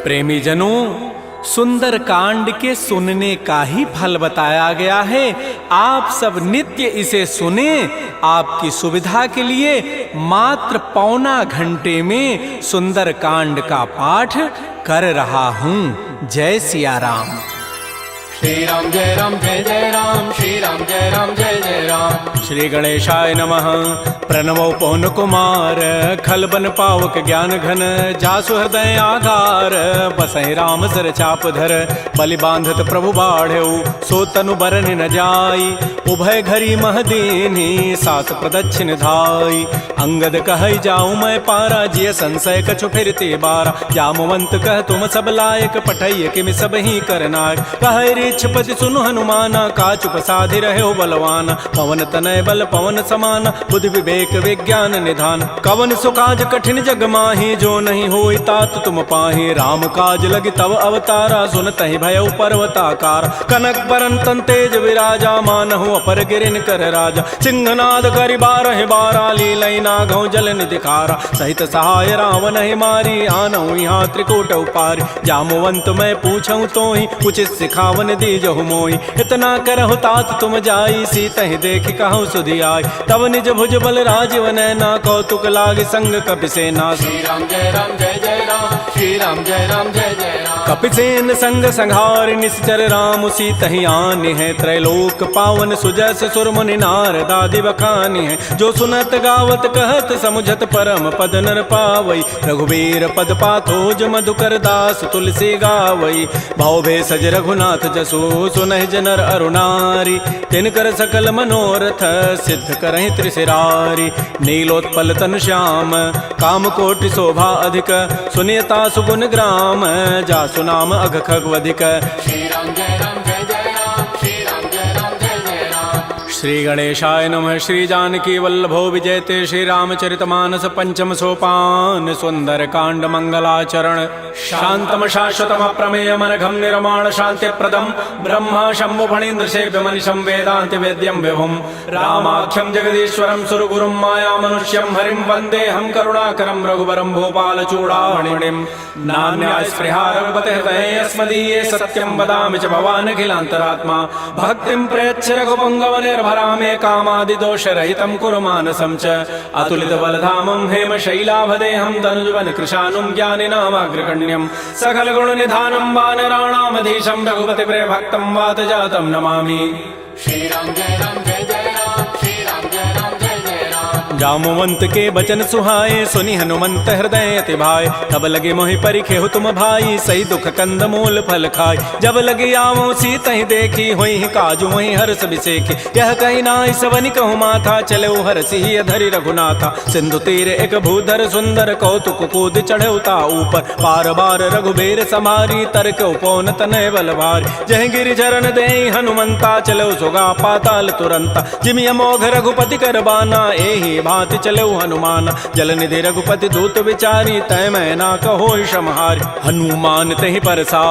प्रेमी जनों, सुंदर कांड के सुनने का ही फल बताया गया है। आप सब नित्य इसे सुने। आपकी सुविधा के लिए मात्र पौना घंटे में सुंदर कांड का पाठ कर रहा हूँ। जय सिया राम। श्री राम जय राम, श्री राम जय जय राम। श्री गणेशाय नमः। प्रणवो पवन कुमार, खल बन पावक ज्ञान घन, जासु हृदय आधार, बसहि राम सर चाप धर, बलि बांधत प्रभु बाढ़ऊ, सो तनु बरन न जाई, उभय घरी महदीनी, सात प्रदक्षिण धाई, अंगद कहई जाऊं मैं पारा, जिय संशय कछु फिरते बारा, जामवंत कह तुम सब लायक, पठैय किमि सब ही करनायक, कह पति सुनु हनुमाना, काचुप साधि रहे बलवाना, पवन तनय बल पवन समाना, बुद्धि विवेक विज्ञान निधान, कवन सुकाज कठिन जग माही, जो नहीं होई तात तुम पाही, राम काज लगी तव अवतारा, सुनतहि भयउ पर्वताकार, कनक बरन तन तेज विराजा, मानहु अपर गिरिन कर राजा, सिंहनाद करि बारहि बारा, लीलई नागौ जल निधिखारा, सहित सहाय रावण ही मारी, आनहु यहाँ त्रिकूट उपारी, जामवंत मैं पूछऊं तोहि, उचित सिखावन दीजहु मोहि, इतना करहु तात तुम जाई, सीतहि देखि कहु सुधि आई, तब निज भुज बल राजीव नैना, कौतुक लाग संग कपिसेना, श्री राम जय जय राम, श्री राम जय जय राम। कपिसेन संग संहार निश्चर राम, सीतहि आनि है, त्रैलोक पावन सुजस सुर मुनि नारद आदि बखानि है, जो सुनत गावत कहत समुझत परम पद नर पावई, रघुबीर पद पाथोज मधुकर दास तुलसी गावई, भाव भेषज रघुनाथ जसु सुनहि जनर अरुणारी, तिनकर सकल मनोरथ सिद्ध करहि त्रिशिरारी, नीलोत्पल तन श्याम काम कोटि शोभा अधिक, सुनियता सुगुण ग्राम, जासु नाम अघ खगवधिक, श्री राम जय राम, श्री राम जय जय राम। श्री गणेशाय नमः। श्री जानकी वल्लभो विजयते, श्री रामचरितमानस पंचम सोपान, सुंदर कांड मंगलाचरण, शांतम शाश्वतम अप्रमेयम अनघम निर्माण शांति प्रदम, ब्रह्मा शंभु फणीन्द्र सेव्य मनिषं वेदांति वेद्यं विभुम, रामाख्यम जगदीश्वरम सुरगुरुम माया मनुष्यम हरिम वंदे हम करुणाकरम रघुवरम भोपाल चूड़ामणिम, नान्या स्पृहा रघुपते हृदये अस्मदीये, सत्यम वदामि च भवान् अखिलान्तरात्मा, भक्तिं प्रयच्छ रघुपुंगव निर्भरामे, कामादि दोष रहितं कुरु मानसं च, अतुलित बलधामं हेम शैलाभदेहं, तनुजवन कृशानुं ज्ञानिनामाग्रगण्यं, सकल गुण निधानं वानराणामधीशं, रघुपति प्रिय भक्तं वात जातं नमामि। श्री राम जय राम, श्री राम जय जय राम। जामवंत के बचन सुहाए, सुनि हनुमंत हृदय अति भाए, तब लगे मोहि परिखेहु तुम भाई, सही दुख कंद मूल फल खाय, जब लगे आवो सीतहि देखी, होई काजु मोहि हर्ष बिसेखी, यह कहि नाई सवनि कहु माथा, चले हरषि धरि रघुनाथा, सिंधु तीर एक भूधर सुंदर, कौतुक कूद चढ़े ता ऊपर, पार बार रघुबीर समारी, तर्क उपौन तनय बल भारी, जह गिरि चरण देहि हनुमंता, चलो सुगा पाताल तुरंता, जिमि अमोघ रघुपति करबाना, एहि भांति चले हनुमान, जल निधि रघुपति दूत विचारी, तय मैं ना कहो क्षमहारी, हनुमान तहि परसा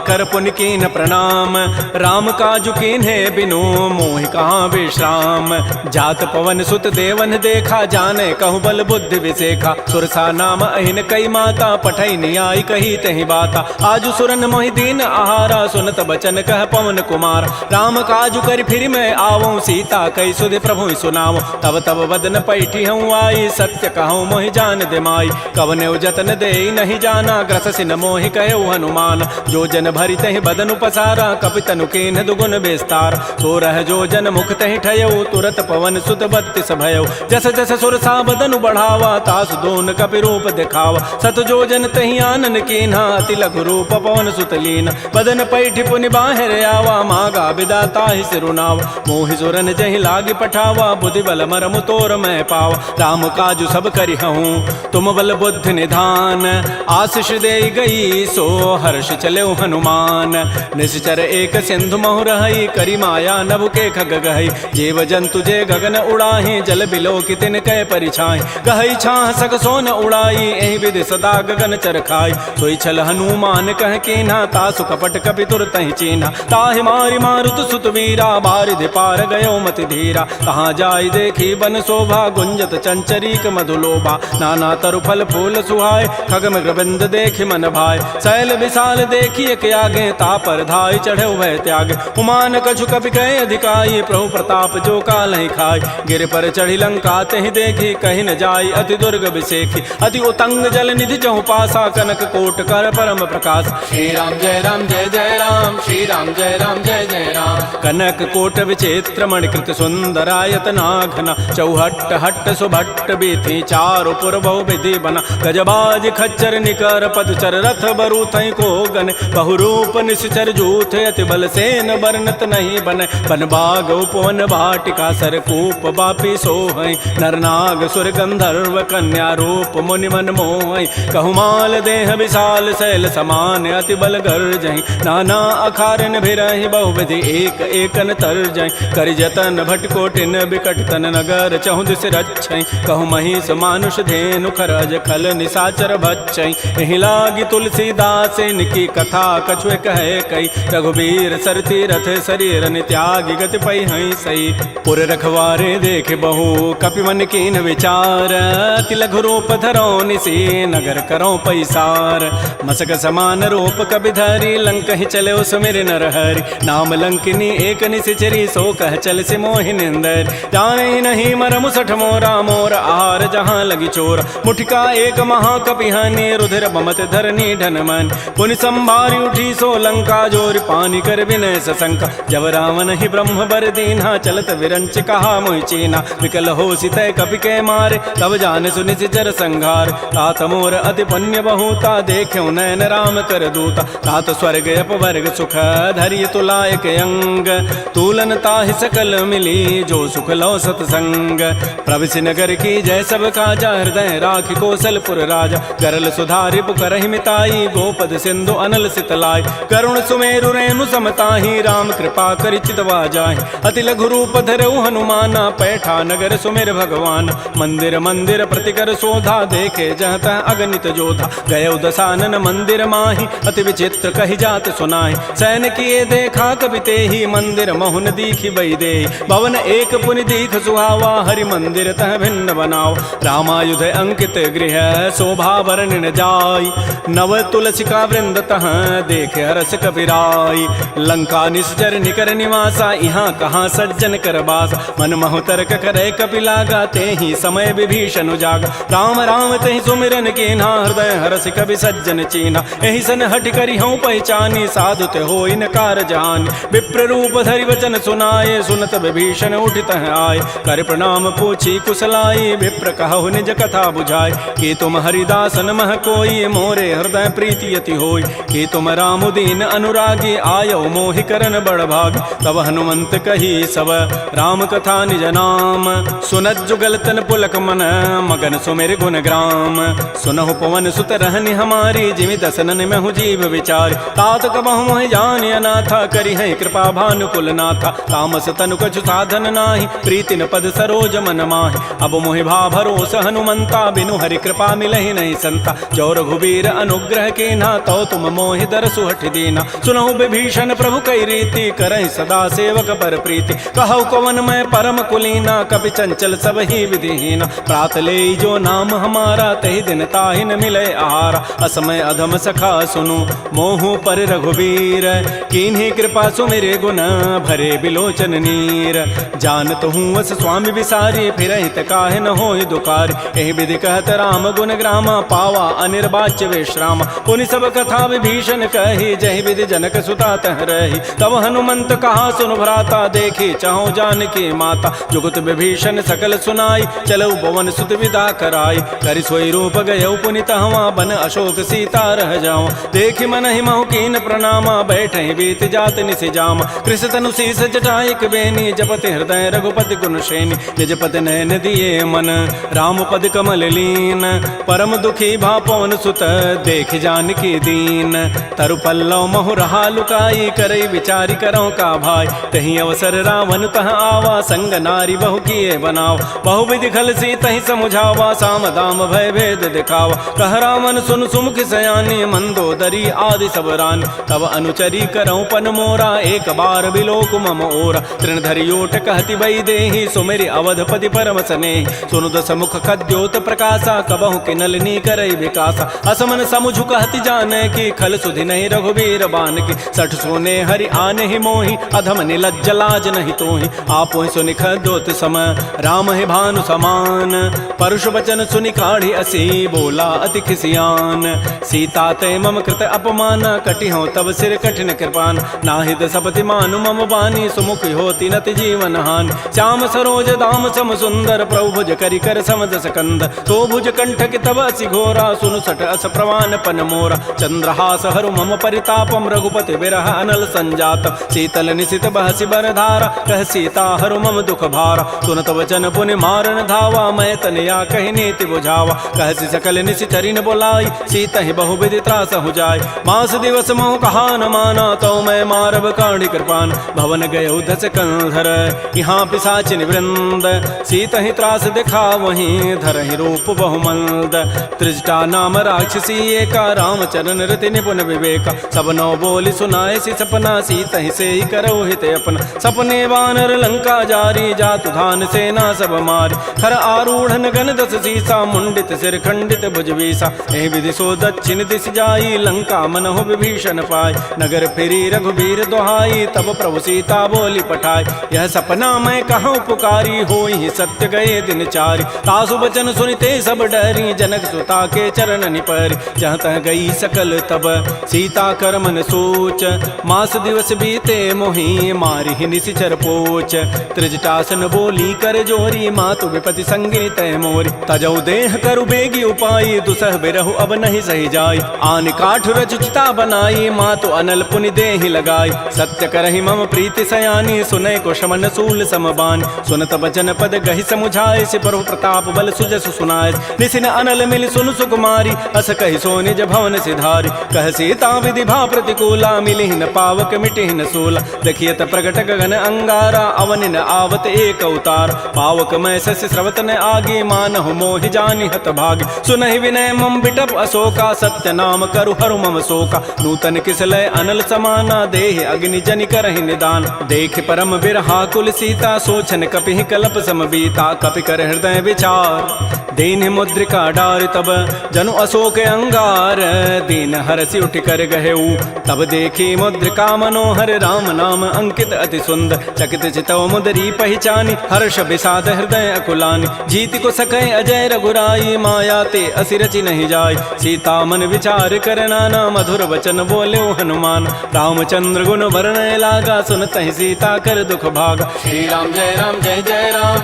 कर पुनि कीन प्रणाम, राम काजु कीन्हे बिनु मोहि कहाँ विश्राम, जात पवन सुत देवन देखा, जाने कहु बल बुद्धि विसेखा, सुरसा नाम अहिन कई माता, पठई नियाई कही तहि बाता, आजु सुरन मोहि दीन आहारा, सुनत बचन कह पवन कुमार, राम काजु कर फिर मैं आवऊं, सीता कई सुधि प्रभु सुनाओ, तब तब वदन पैठी हूँ आई, सत्य कहूँ मोहि जान दे माई, कवने जतन दे नहीं जाना, ग्रस सिन मोहि कहो हनुमान, जो जन भरि तहि बदन उपसारा, कपितनु कीन दुगुन विस्तार, सो रह जो जन मुख तहि ठयो, तुरत पवन सुत बत्तिस भयो, जस जस सुरसा बदनु बढ़ावा, तास दोन कपि रूप दिखावा, सत जो जन तहि आनन कीन्हा, अति लघु रूप पवन सुत लीन, बदन पैठि पुनि बाहिर आवा, मागा विदाता ही सिरुनावा, मोहि सुरन जहि लागी पठावा, बुद्धि बल मरमु तोर मैं पावा, राम काजु सब करि हूँ तुम बल बुद्धि निधान, आशीष दे गई सो हर्ष चले हनुमान, निश्चर एक सिंधु महु रही, करी माया नभ के खग गहई, जीव जंतु जे गगन उड़ाही, जल बिलो कि तिन कै परिछाई, गहई छाह सक सोन उड़ाई, एहि विधि सदा गगन चरखाई, सोई छल हनुमान कह कीन्हा, तासु कपट कपि तुरतहि चीन्हा, ताहि मारि मारुत सुत वीरा, बारिधि पार गयो मति धीरा, कहाँ जाय देखी बन शोभा, गुंजत चंचरीक मधुलोभा। नाना तरु फल फूल सुहाय खग मृगबिंद देखि मन भाय। शैल विशाल देखिए के आगे तापर धाय चढ़े भय त्यागे। उमान कछु कपि कहे अधिकाई प्रभु प्रताप जो काल ही खाय। गिर पर चढ़ी लंका तहि देखी कहीं न जाय अति दुर्ग विसेखी। अति उतंग जल निधि चहु पासा कनक कोट कर परम प्रकाश। श्री राम जय राम जय जय राम श्री राम जय राम जय जय राम। कनक कोट विचित्र मणिकृत सुंदरायतना घना। चौहट्ट हट्ट सुभट्ट बीथी चारु पुर बहु विधि बना। गजबाज खच्चर निकर पदचर रथ बरु थई को गन। बहुरूप निश्चर जूथ अति बल सेन वर्णत नहीं बन। बन बाग उपवन भाटिका सरकूप बापी सोहै। नरनाग सुर गंधर्व कन्या रूप मुनि मन मोहै। कहुमाल देह विशाल शैल समान अति बल गर्जहि। नाना अखारन भिरहि बहुविधि एक एकन तरजहि। करि जतन भटकोटिन बिकट तन नगर चहु दिस रक्षै। कहु महिष मानुष धेनु खरज खल निशाचर भक्षै। एहि लागी तुलसीदास इनकी कथा कछुए कहे कई। रघुबीर सरथी रथ शरीर त्यागी गति पै हई सही। पुर रखवारे देख बहु कपि मन कीन विचार। अति लघु रूप धरो निसी नगर करो पैसार। मसक समान रूप कबि धरी लंक ही चले सुमिर नर हरि। नाम लंकिनी एक निशिचरी सो कह चल से मोहि निंदर। जाने नहीं मर मुसठ मोरा मोर आहार जहाँ लगी चोर। मुठिका एक महाकपिहानी रुधिर बमत धरनी ढन मन। पुनि संभारी उठी सो लंका जोर पानी कर विनय सशंका। जब रावण ही ब्रह्म बर दीन्हा चलत विरंच कहा मोहि चीना। विकल हो सितय कपि के मारे तब जान सुनि सिचर संघार। तात मोर अति पुण्य बहुता देख्यो नयन राम कर दूता। तात स्वर्ग अपवर्ग सुख धरिय तुलायक अंग। तूलन ताहि सकल मिली जो सुख लो सतसंग। प्रविश नगर की जय सब काजा हृदय राखि कौशलपुर राजा। गरल सुधारि पुकरहि मिताई गोपद सिंधु अनल सितलाई। करुण सुमेरु रेणु समताहि राम कृपा करि चितवा जाहि। अति लघु रूप धरऊ हनुमाना पैठा नगर सुमेर भगवान। मंदिर मंदिर प्रतिकर शोधा देखे जहत अगणित जोधा। गय दसानन मंदिर माहि अति विचित्र कहि जात सुनाहि। सैन किए देखा कपि तेहि मंदिर महुन दीखि बई देहि। भवन एक पुनि दीख सुहावा हरि मंदिर तह भिन्न बनाओ। रामायुध अंकित गृह शोभा वर्णन जाय। नव तुलसिका वृंद तह देख हरस कपिराई। लंका निश्चर निकर निवासा यहाँ कहाँ सज्जन कर बासा। मन महु तर्क करे कपि लागा तेहि समय विभीषण जागा। राम राम तेहि सुमिरन कीन्हा हृदय हरस कवि सज्जन चीना। एहि सन हट करि हूँ पहचानी साधु ते होई न कारजानी। विप्र रूप धरि वचन सुनाए सुनत विभीषण उठित आए। कर प्रणाम पूछी कुशलाई विप्र कहु निज कथा बुझाए। कि तुम हरिदासन मह कोई मोरे हृदय प्रीति अति होई। कि तुम राम दीन अनुरागी आयो मोहि करन बड़ भाग। तब हनुमंत कही सब राम कथा निज नाम। सुनत जुगल तन पुलक मन मगन सुमिर गुण ग्राम। सुनहु पवन सुत रहनि हमारी जिमि दसनन महु जीव विचार। तात कबहु मोहि जानि अनाथा करि है कृपा भानुकुल नाथा। तामस तनु कछु साधन नाही प्रीति न पद सरोज मन माहि। अब मोहि भा भरोस हनुमंता बिनु हरि कृपा मिलहि नहीं संता। जो रघुबीर अनुग्रह कीन्हा तो तुम मोहि दरसु हठि दीना। सुनहु विभीषण प्रभु कई रीति करहि सदा सेवक पर प्रीति। कहु कवन मैं परम कुलीना कपि चंचल सब ही विधिहीना। प्रात ले जो नाम हमारा तहि दिन ताहि न मिले आहारा। असमय अधम सखा सुनु मोहु पर रघुबीर। कीन्ही कृपा सुमिरे गुण भरे बिलोचन नीर। जानत हूँ अस स्वामी विसारी फिरहित काहे न होहि दुकारी। एहि विधि कहत राम गुण ग्रामा पावा अनिर्वाच्य विश्राम। पुनि सब कथा विभीषण कही जहि विधि जनक सुता तह रही। तब हनुमंत कहा सुन भ्राता देखी चाहो जानकी माता। जुगत विभीषण सकल सुनाई चलऊ पवन सुत विदा कराई। करि सोई रूप गयऊ पुनि तहवा बन अशोक सीता रह जाओ। देखि मन ही महु कीन प्रणामा बैठे बीत जात निसि जामा। कृष तनु शीस जटाइक बेनी जपति हृदय रघुपति गुण श्रेणी। निजपति नयन दिए मन राम पद कमल लीन। परम दुखी भा पवन सुत देख जानकी दीन। तरु पल्लव महु रहा लुकाई करई विचारी करो का भाई। तही अवसर रावण तह आवा संग नारी बहु किए बनाव। बहु विधि खल सी तही समुझावा साम दाम भय भेद दिखावा। कह रावण सुन सुमुख सयानी मंदोदरी आदि सब रानी। तब अनुचरी करऊं पन मोरा एक बार बिलोक मम ओरा। तृण धरियोट कहति बई देहि सुमेरि अवधपति परम वसने। सुनु दस मुख खद्योत प्रकाशा कबहु के नलिनी करई विकासा। असमन समुझ कहति जाने की खल सुधि नहीं रघुबीर बान की। सठ सोने हरि आने ही मोहि अधम निलज्ज लाज नहीं तोहि। आपो सुनि खद्योत सम राम है भानु समान। परुष वचन सुनि काढ़ी असी बोला अति खिसियान। सीता ते मम कृत अपमान कटि हो तब सिर कठिन कृपान। नाहिद सपति मानु मम बानी सुमुख होती नति जीवन हानि। श्याम सरोज दाम सम सुंदर प्रभु भुज करि कर समदस कंद। तो भुज कंठ कि तब असि घोरा सुनु सठ अस प्रवान पन मोरा। चंद्रहास हरु मम परितापम रघुपति बिरह अनल संजात। शीतल निशित बहसि बर धारा कह सीता हरु मम दुख भारा। सुनत वचन पुनि मारन धावा मैं तनया कहि नीति बुझावा। कहसि सकल निशि चरिन बोलाई सीता ही बहु विधि त्रास हो जाय। मास दिवस मोह कहा न माना तो मैं मारब काढ़ी कृपान। भवन गय उधस कंधर यहाँ पिशाचिन वृंद। सीता ही त्रास दिखा वहीं धर ही रूप बहुमंद। त्रिजटा नाम राक्षसी एका रामचरण रति निपुण विवेका। सब नौ बोली सुनाए सी सपना सीता ही से ही करो हित अपना। सपने वानर लंका जारी जातु धान सेना सब मारी। खर आरूढ़ गन दस सीसा मुंडित सिर खंडित भुजवीसा। एहि विधि सो दक्षिण दिश जाई लंका मनहु विभीषण पाय। नगर फिरी रघुबीर दोहाई तब प्रभु सीता बोली पठाई। यह सपना मैं कहूँ पुकारी होई सत्य गए दिन चारि। तासु बचन सुनिते सब डरी जनक सुता के चरण निपरि। जहाँ तह गई सकल तब सीता कर मन सोच। मास दिवस बीते मोहि मारी ही निशिचर पोच। त्रिजटासन बोली कर जोरी मातु विपति संगे तय मोरी। तजौ देह करु बेगी उपाई दुसह बिरहु अब नहीं सही जाई। आन काठ रचिता बनाई मातु अनल पुनि देहि लगाई। सत्य करहि मम प्रीति सयानी सुनय को शमन सूल समबानी। सुनत बचन पद गहि समुझाए से प्रभु प्रताप बल सुजस सुनाय। निसिन अनल मिल सुन सुकुमारी अस कहि सो निज भवन सिधारी। कह सीता विधि भा प्रतिकूला मिली न पावक मिटि न सूला। देखियत प्रगट गगन अंगारा अवनि न आवत एक अवतार। पावक मैं शशि स्रवत न आगे मानहु मोहि जानि हत भागी। सुनहि विनय मम बिटप अशोका सत्य नाम करु हरु मम शोका। नूतन किसलय अनल समाना देहि अग्नि जनि करहि निदान। देख परम बिरहा कुल सीता सोचन कपिहि कलप समबीता। कपि कर हृदय विचार दीन मुद्रिका डार तब जनु अशोक अंगार। दीन हरसि उठ कर गहेऊ तब देखी मुद्रिका मनोहर। राम नाम अंकित अति सुंदर चकित चितव मुदरी पहचानी। हर्ष विषाद हृदय अकुलानी जीति को सकै अजय रघुराई। माया ते असि रचि नहीं जाय सीता मन विचार कर नाना। मधुर वचन बोले हनुमान रामचंद्र गुण वर्णय लागा। सुनत ही सीता कर दुख भागा। श्री राम जय राम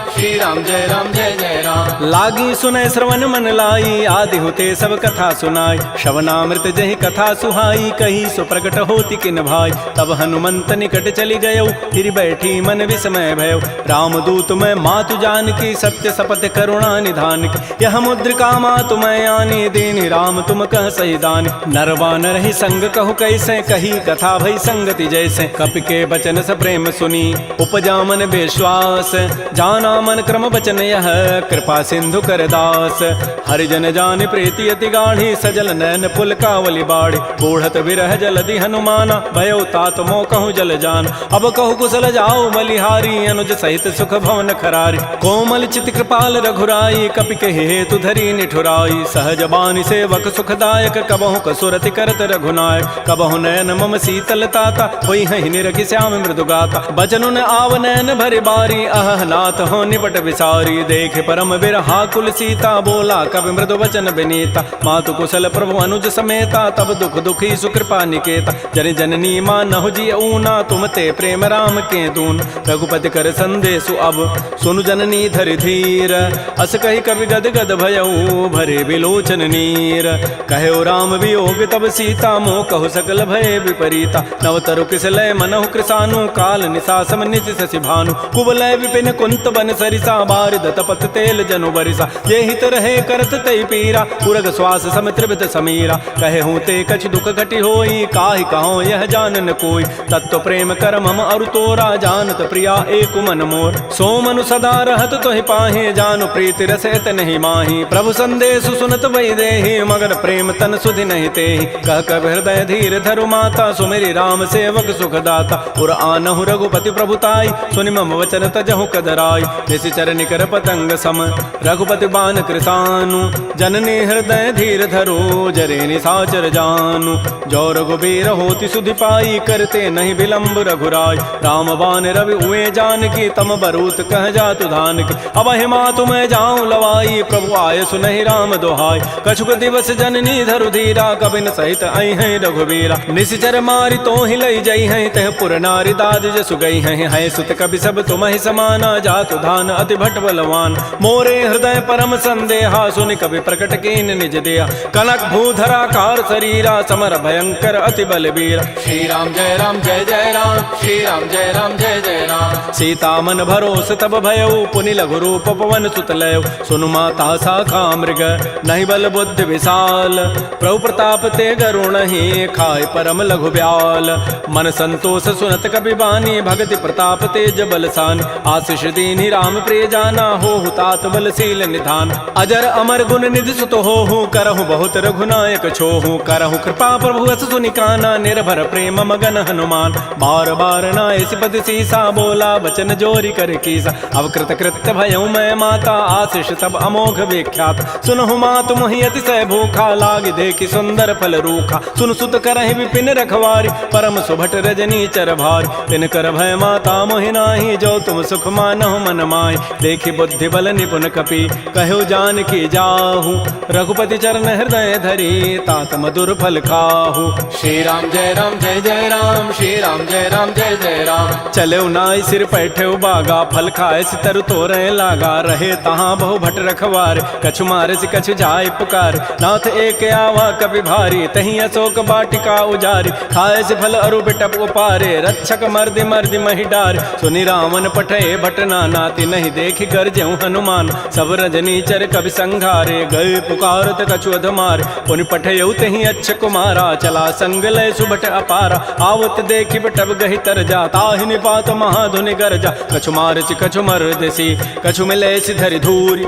श्री राम जय जय राम। लागी सुनय श्रवण मन लाई आदि होते सब कथा सुनाई। श्रवणामृत जहि कथा सुहाई कही सो प्रकट होती किन भाई। तब हनुमंत निकट चली गयो फिर बैठी मन विस्मय भयो। रामदूत मैं मातु जान की सत्य शपथ करुणा निधान की। यह मुद्रिका मातु मैं आनी दीन राम तुम कह सही दानी। नरवा नर ही संग कहु कैसे कही कथा भई संगति जैसे। कपि के बचन स प्रेम सुनी उपजा मन विश्वास। जाना मन क्रम बचन यह कृपा सिंधु कर दास। हरिजन जान प्रीति अति गाढ़ी सजल नैन पुल कावली बाढ़ी। बूढ़त विरह जलधि हनुमाना भयो तात मो कहूँ जल जान। अब कहु कुशल जाओ बलिहारी अनुज सहित सुख भवन खरारी। कोमल चित कृपाल रघुराई कपि के हेतु धरी निठुराई। सहज बानी सेवक सुखदायक कबहु कसुरति करत रघुनायक। कबहु नयन मम शीतल ताता होई हहि निरखि श्याम मृदु गाता। बचनु न आव नयन भरि बारी अह नाथ हो निपट विसारी। देख परम बिरहा कुल सीता बोला कवि मृदु वचन विनीता। मातु कुशल प्रभु अनुज समेता तब दुख दुखी सुकृपा निकेता। जन जननी मानहु जिय ऊना तुम ते प्रेम राम के दून। रघुपति कर संदेशु अब सुनु जननी धरि धीर। अस कहि कवि गद गद भयऊ भरे विलोचन नीर। कहो राम वियोग तब सीता मोह कहु सकल भय विपरीता। नवतरु किसलय मनहु कृसानु काल निशासम निशि शशि भानु। कुवलय विपिन कुंत बन सरिसा बारिद तपत तेल जनु बरिसा। ये हित रहे करत तई पीरा उरग श्वास सम त्रिभित समीरा कहे हूँ ते कछ दुख घटी होई काहि कहो यह जानन कोई तत्व प्रेम कर मम अरु तोरा जानत प्रिया एक मन मोर सो मनु सदा रहत तोहि पाहि जानु प्रीति रसत नहीं माही प्रभु संदेश सुनत वही देहि मगन प्रेम तन सुधि नहीं तेहि कह कब हृदय धीर धरु माता सुमेरी राम सेवक सुख दाता उर आनहु रघुपति प्रभुताई सुनि मम वचन तजहु कदराई निशिचर निकर पतंग सम रघुपति बान कृसानु जननी हृदय धीर धरो जरे निसाचर जानु जो रघुबीर होति सुधि पाई करते नहीं विलंब रघुराय राम बान रवि उए जान की तम बरूत कह जातु धान की अब हिमा तुम्हें जाऊं लवाई प्रभु आय सुनहि राम दोहाई कछुक दिवस जननी धरु धीरा कबिन सहित आई हैं रघुबीरा निशिचर मारी तो ही लई जई हैं तह पुर नारी दाद जसु गई हैं सुत कवि सब तुम ही समाना जातु धान अति भट बलवान मोरे हृदय परम संदेहा सुनि कवि प्रकट कीन निज दिया कनक भूधरा कार शरीरा समर भयंकर अति बलबीरा श्री राम जय राम जय जय राम श्री राम जय राम जय जय राम सीता मन भरोस तब भयउ पुनि लघु रूप पवन सुत लय सुनु माता शाखा मृग नहीं बल बुद्धि विशाल प्रभु प्रताप ते गरुण ही खाय परम लघु ब्याल मन संतोष सुनत कपि बानी भगति प्रताप तेज बलसान आशीष दीनि राम प्रिय जाना हो तात बलशील निधान अजर अमर गुण निधि सुत हो करहु बहुत रघुनायक छोहु करहु कृपा प्रभु अस सुनि काना निर्भर प्रेम मगन हनुमान बार बार नाय सिपति सीसा बोला बचन जोरी कर कीसा अब कृत कृत्य भयउ मैं माता आशीष तब अमोघ विख्यात सुनहु मातु मोहि अतिशय भूखा लाग देखि सुंदर फल रूखा सुन सुत करहि विपिन रखवारी परम सुभट रजनी चर भारी तिन कर भय माता मोहि नाही जो तुम सुख मानहु मन माहि देखि बुद्धि बल निपुण कपि कहु जान की जाहु रघुपति चरण हृदय धरी तात मधुर फल खाहु श्री राम जय राम जय जय राम श्री राम जय राम जय जय राम चले नाई सिर पैठे बागा फल खाए सितर तोरे लागा रहे तहाँ बहु भट रखवार कछु मारे से कछु जाय पुकार नाथ एक आवा कपि भारी तही अशोक बाटिका उजारी खाए से फल अरु बिटप उपारे रक्षक मर्दि मर्दि मही डार सुनि रावण पठे भटना नाति नहीं देखि गरजेउ हनुमान सब रजनी चर कवि संघारे गए पुकारत कछु अधमार पुनि पठयउ तही अच्छ कुमारा चला संग लय सुभट अपारा आवत देखि बटब गहि तर जा ताहि निपात महाधुनि गरजा कछु मारचि कछु मर्दसी कछु मिले धरि धूरी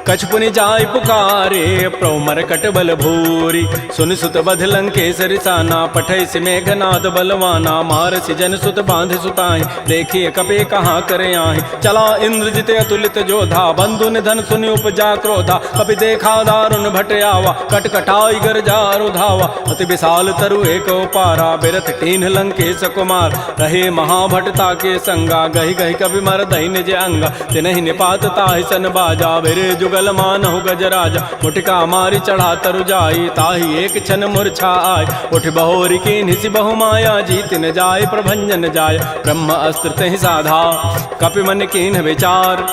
कछु पुनि जाय पुकारे प्रभु मरकट बल भूरी सुन सुत बध लंकेसरि साना पठै सि मेघनाद बलवाना मारसि जन सुत बांध सुताई देखिए कपे कहाँ करे आहि चला इंद्रजित अतुलित जोधा बंधु निधन सुनि उपजा क्रोधा कपि देखा दारुण भट आवा कटकटाई गरजा रुधावा अति विशाल तरु एक पारा बिरथ कीन्ह लंकेश कुमार रहे महाभटता के संगा गहि गहि कवि मर दहि निज अंगा तिनहि निपात ताहि सन बाजा बिरे जुगल मानहु गजराजा मुटिका मारी चढ़ा तरु जाई ताहि एक क्षण मूर्छा आय उठ बहोरी की निसि बहु माया जीत न जाय प्रभंजन जाय ब्रह्म अस्त्र तहि साधा कपि मन कीन्ह विचार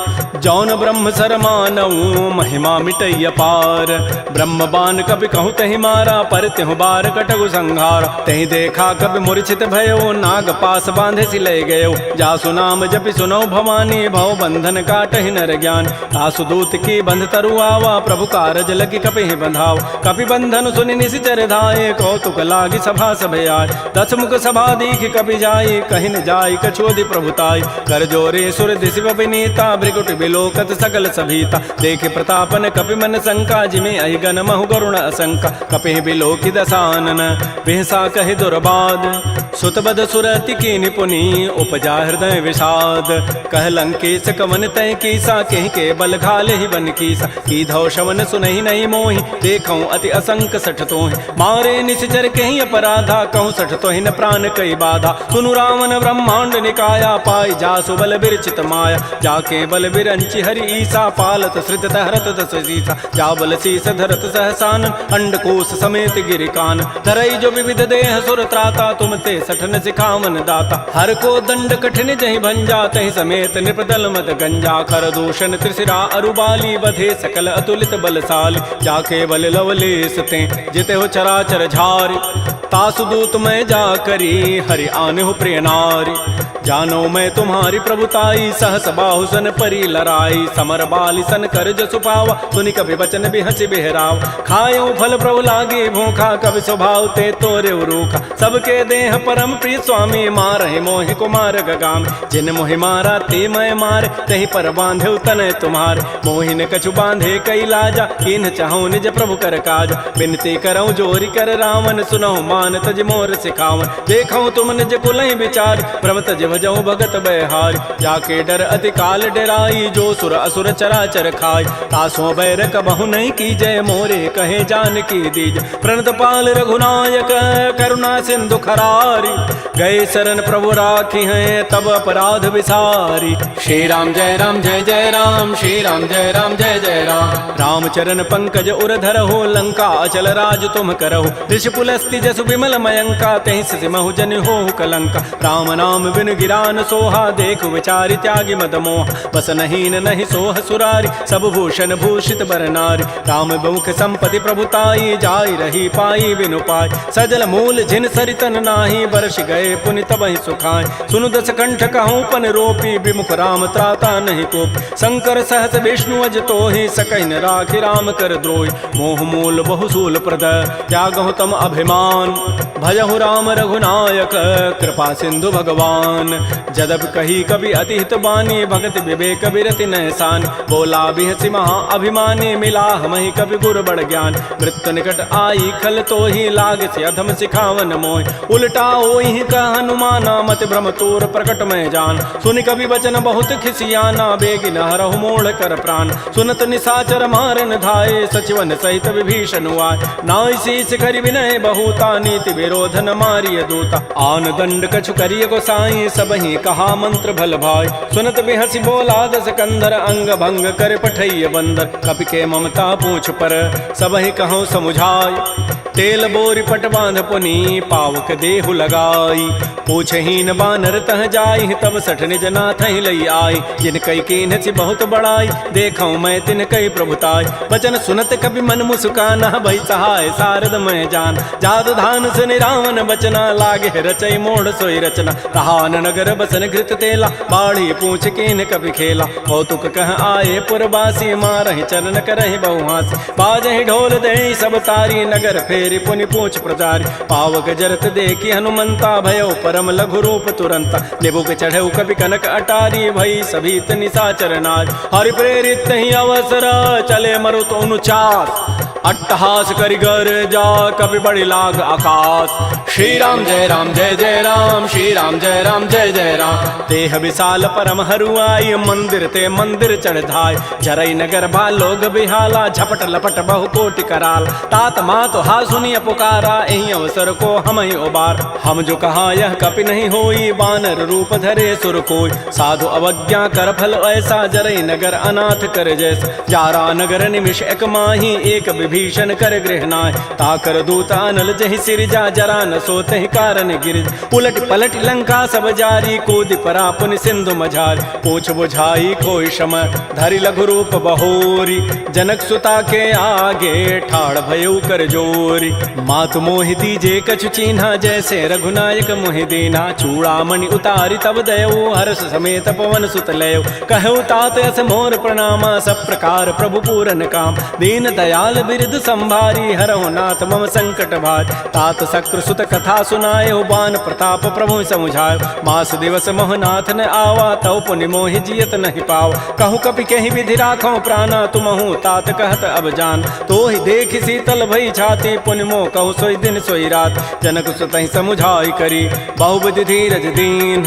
जौन ब्रह्म सर मानऊ महिमा मिटई अपार ब्रह्म बान कपि कहु तहि मारा पर तिहु बार कटगु संहार तहि देखा कपि मूर्छित भयो नाग पास बांधे सि लय गयो जासु नाम जपि सुनौ भवानी भव बंधन काटहि नर ज्ञान तासु दूत की बंध तरु आवा प्रभु कारज लगी कपि बंधाव कपि बंधन सुनि निशिचर धाये कौतुक लागी सभा सभे आय दस मुख सभा दीख कपि जाई कहि न जाई कछोदि प्रभुताई कर जोरे सुर दिशि विनीता भृगुट बिलोकत सकल सभीता देखे प्रतापन कपि मन शंका जिमे अहि गन महु गरुण असंका कपि बिलोकि दसानन बिहसा कहि दुर्बाद सुतबद सुरति की निपुनी उपजा हृदय विषाद कह लंकेश कवन तय कीसा कहि के बल घाले ही बन कीसा की धौ शवन सुनहि नहीं मोहि देखऊं अति असंक सठ तोहि मारे निशिचर कहि अपराधा कहूँ सठ तोहि न प्राण कई बाधा सुनु रावण ब्रह्मांड निकाया पाई जासु बल बिरचित माया जाके बल बिरंचि हरि ईसा पालत सृत हरत दस सीसा जा बल शीस धरत सहसान अंडकोश समेत गिरिकान धरई जो विविध देह सुर त्राता तुम ते सठन सिखावन दाता हर को दंड कठिन जहि भंजा तहि समेत निपदल मत गंजा खर दूषण त्रिशिरा अरुबाली बधे सकल अतुलित बलशाली जाके बल लवलेस ते जिते हो चराचर झारी तासु दूत में जा करी हरि आने हो प्रिय नारी जानो मैं तुम्हारी प्रभुताई, सहस बाहु सन परी लराई, समर बाली सन कर जसु पावा, सुनि कभी वचन भी हंसी बिहराव। खायो फल प्रभु लागे भूखा, कभी स्वभाव ते तोरे रूखा, सबके देह परम प्रिय स्वामी, मारहि मोहि कुमार गगाम। जिन मोहि मारा ते मैं मारे, तही पर बांधे तनय तुम्हारे, मोहि न कछु बांधे कई लाजा, कीन्ह चाहूं निज प्रभु कर काज। बिनती करऊं जोरी कर रावण, सुनहु मान तज मोर सिखावन। देखऊं तुम निज कुलहि विचार, प्रभ तज भजऊं भगत बहारी। जाके डर अति काल डराई, जो सुर असुर चराचर खाई, तासों बैर कबहु नहीं की जय, मोरे कहे जानकी दीज। प्रणत पाल रघुनायक करुणा सिंधु खरारी, गए शरण प्रभु राखी हैं तब अपराध विसारी। श्री राम जय राम जय जय राम, श्री राम जय राम जय जय राम। रामचरण पंकज उर धरहु, लंका अचल राज तुम करहु। ऋषि पुलस्ति जसु विमल मयंका, तहि सिमहु जन होहु कलंका। राम नाम बिन गिरान सोहा, देखु विचारि त्यागी मद मोह। बस नहीं नहीं सोह सुरारी, सब भूषण भूषित बर नारी। राम बहुख संपत्ति प्रभुताई, जाई रही पाई बिनु पाई। सजल मूल जिन सरितन नाही, बरस गए पुनि तबहि सुखाय। सुनु दस कंठ कहूँ पन रोपी, विमुख राम त्राता नहीं कोप। शंकर सहस विष्णु अज तोहि, सकहि न राखि राम कर द्रोही। मोह मूल बहुसूल प्रद, त्यागहु तम अभिमान। भजहु राम रघुनायक, कृपा सिंधु भगवान। जदब कही कवि अति हित बानी, भगत विवेक बिरति नहसान। बोला बिहसि महा अभिमानी, मिला हमहि कवि गुर बड़ ज्ञान। मृत्यु निकट आई खल तोहि, लाग से अधम सिखावन मोहि। उल्टा ओहि कह हनुमाना, मति भ्रम तोर प्रकट में जान। सुनि कवि वचन बहुत खिसियाना, बेगिन हरहु मोड़ कर प्राण। सुनत निशाचर मारन धाये, सचिवन सहित विभीषण आए। नाई शीस करि विनय बहुता, नीति विरोध न मारिय दूता। आन दंड कछु करिय गोसाई, सबहि कहा मंत्र भल भाई। सुनत बिहसि बोला दस कंधर, अंग भंग कर पठैय बंदर। कपि के ममता पूछ पर, सबहि कहूँ समुझाई। तेल बोरी पट बांध पुनि, पावक देहु लगाई। पूछहीन बानर तह जाई, तब सठ निज नाथ लई आई। जिन कई कीन्हसि बहुत बड़ाई, देखऊं मैं तिन कई प्रभुताई। वचन सुनत कभी मन मुस्काना, भई सहाय सारद मैं जान। जात धान सुनि रावण बचना, लागे रचई मोड़ सोई रचना। कहान नगर बसन घृत तेला, बाढ़ी पूछ कीन्ह कभी खेला। कौतुक कह आए पुरवासी, मारहि चरण करहि बहुहासी। बाजहि ढोल देहि सब तारी, नगर फेरि पुनि पूछ प्रचारी। पावक जरत देखी हनुमंता, भयो परम लघु रूप तुरंता। निबुक चढ़ऊ कवि कनक अटारी, भई सभीत निशाचर नाज। हरि प्रेरित ही अवसर, चले मरुत अनुचास। अट्टहास करिगर जा, कवि बड़ी लाग आकाश। श्री राम जय राम जय जय राम, श्री राम जय राम जय जय राम। देह विशाल परम हरुआई, मंदिर ते मंदिर चढ़ धाय। जरई नगर बालोग बिहाला, झपट लपट बहु कोटि कराल। तात मात हा सुनिय पुकारा, एहि अवसर को हम ही उबार। हम जो कहा यह कपि नहीं होई, बानर रूप धरे सुर कोई। साधु अवज्ञा कर फल ऐसा, जरई नगर अनाथ कर जैसा। जारा नगर निमिष एक माही, एक विभीषण कर गृह नाय। ताकर दूत अनल जहि सिरजा, जरा न सोते कारण गिरिज। उलट पलट लंका सब जारी, कूद परा पुनि सिंधु मझारी। पूछ बुझाई कोई शम, धरि लघु रूप बहोरी। जनक सुता के आगे, ठाड़ भयउ कर जोरी। मातु मोहि दीजे कछु चीन्हा, जैसे रघुनायक मोहि दीना। चूड़ामणि उतारी तब दयऊ, हर्ष समेत पवन सुत लयऊ। कहऊ तात अस मोर प्रणामा, सब प्रकार प्रभु पूरन काम। दीन दयाल बिरद संभारी, हरहु नाथ मम संकट भारी। तात शक्र सुत कथा सुनाए, बान प्रताप प्रभु समुझाए। मास दिवस मोहनाथ न आवा, तव पुनि मोहि जियत नहीं पावा। कहूँ कपि कहि विधि राखो प्राणा, तुमहु तात कहत अब जान। तो ही देख शीतल भई छाती, पुनि मोह कहु सोई दिन सोई रात। जनक सुतहि समुझाई करी, बहुविधि धीरज दीन।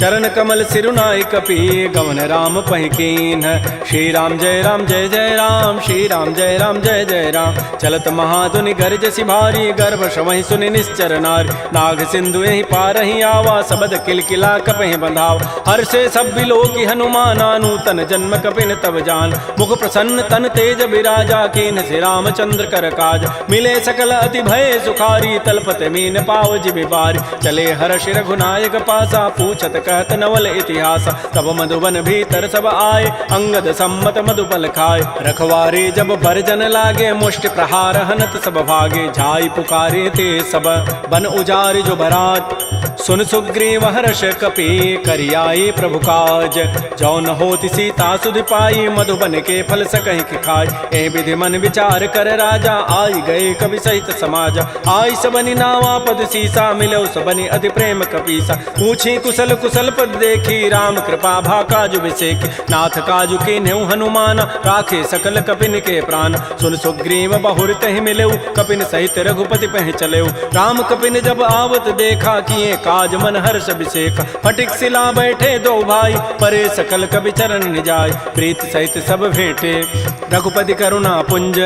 चरण कमल सिरुनाई कपि, गवन राम पहि कीन। श्री राम जय राम जय जय राम, श्री राम जय राम जय जय राम। चलत महाधुनि गरजसि भारी, गर्भ श्रवहि सुनि निश्चर नारी। नाग सिंधु यहि पारहि आवा, सबद किलकिला कपहि बंधावा। हर्षे सब बिलोकी हनुमाना, नूतन जन्म कपिन तब जान। मुख प्रसन्न तन तेज विराजा, कीन्ह से रामचंद्र कर काज। मिले सकल अति भय सुखारी, तलपत मीन पाव जिबि बारी। चले हर्ष रघुनायक पासा, पूछत कहत नवल इतिहास। तब मधुबन भीतर सब आए, अंगद सम्मत मधुपल खाए। रखवारे जब भरजन लागे, मुष्टि प्रहार हनत सब भागे, जाई पुकारे ते सब बन उजारे जो बरात। सुन सुग्रीव हर्ष कपि करियाए प्रभु काज, जौन होति सीता सुधि पाई, मधुबन के फल सकहि कि खाय। ए विधि मन विचार कर राजा, आई गए कवि सहित समाज। आई सबनि नावा पद सीसा, मिलो सबनि अति प्रेम कपीसा। पूछी कुशल कुशल पद देखी, राम कृपा भा काजु विसेखी। नाथ काजु के नेउ हनुमान, राखे सकल कपिन के प्राण। सुन सुग्रीव बहुर तहि मिलेउ, कपिन सहित रघुपति पह चलेउ। राम कपिन जब आवत देखा, किए काज मन हर्ष अभिषेक। फटिक सिला बैठे दो भाई, परे सकल कवि चरण निजाय। प्रीत सहित सब भेंटे, रघुपति करुणा पुंज।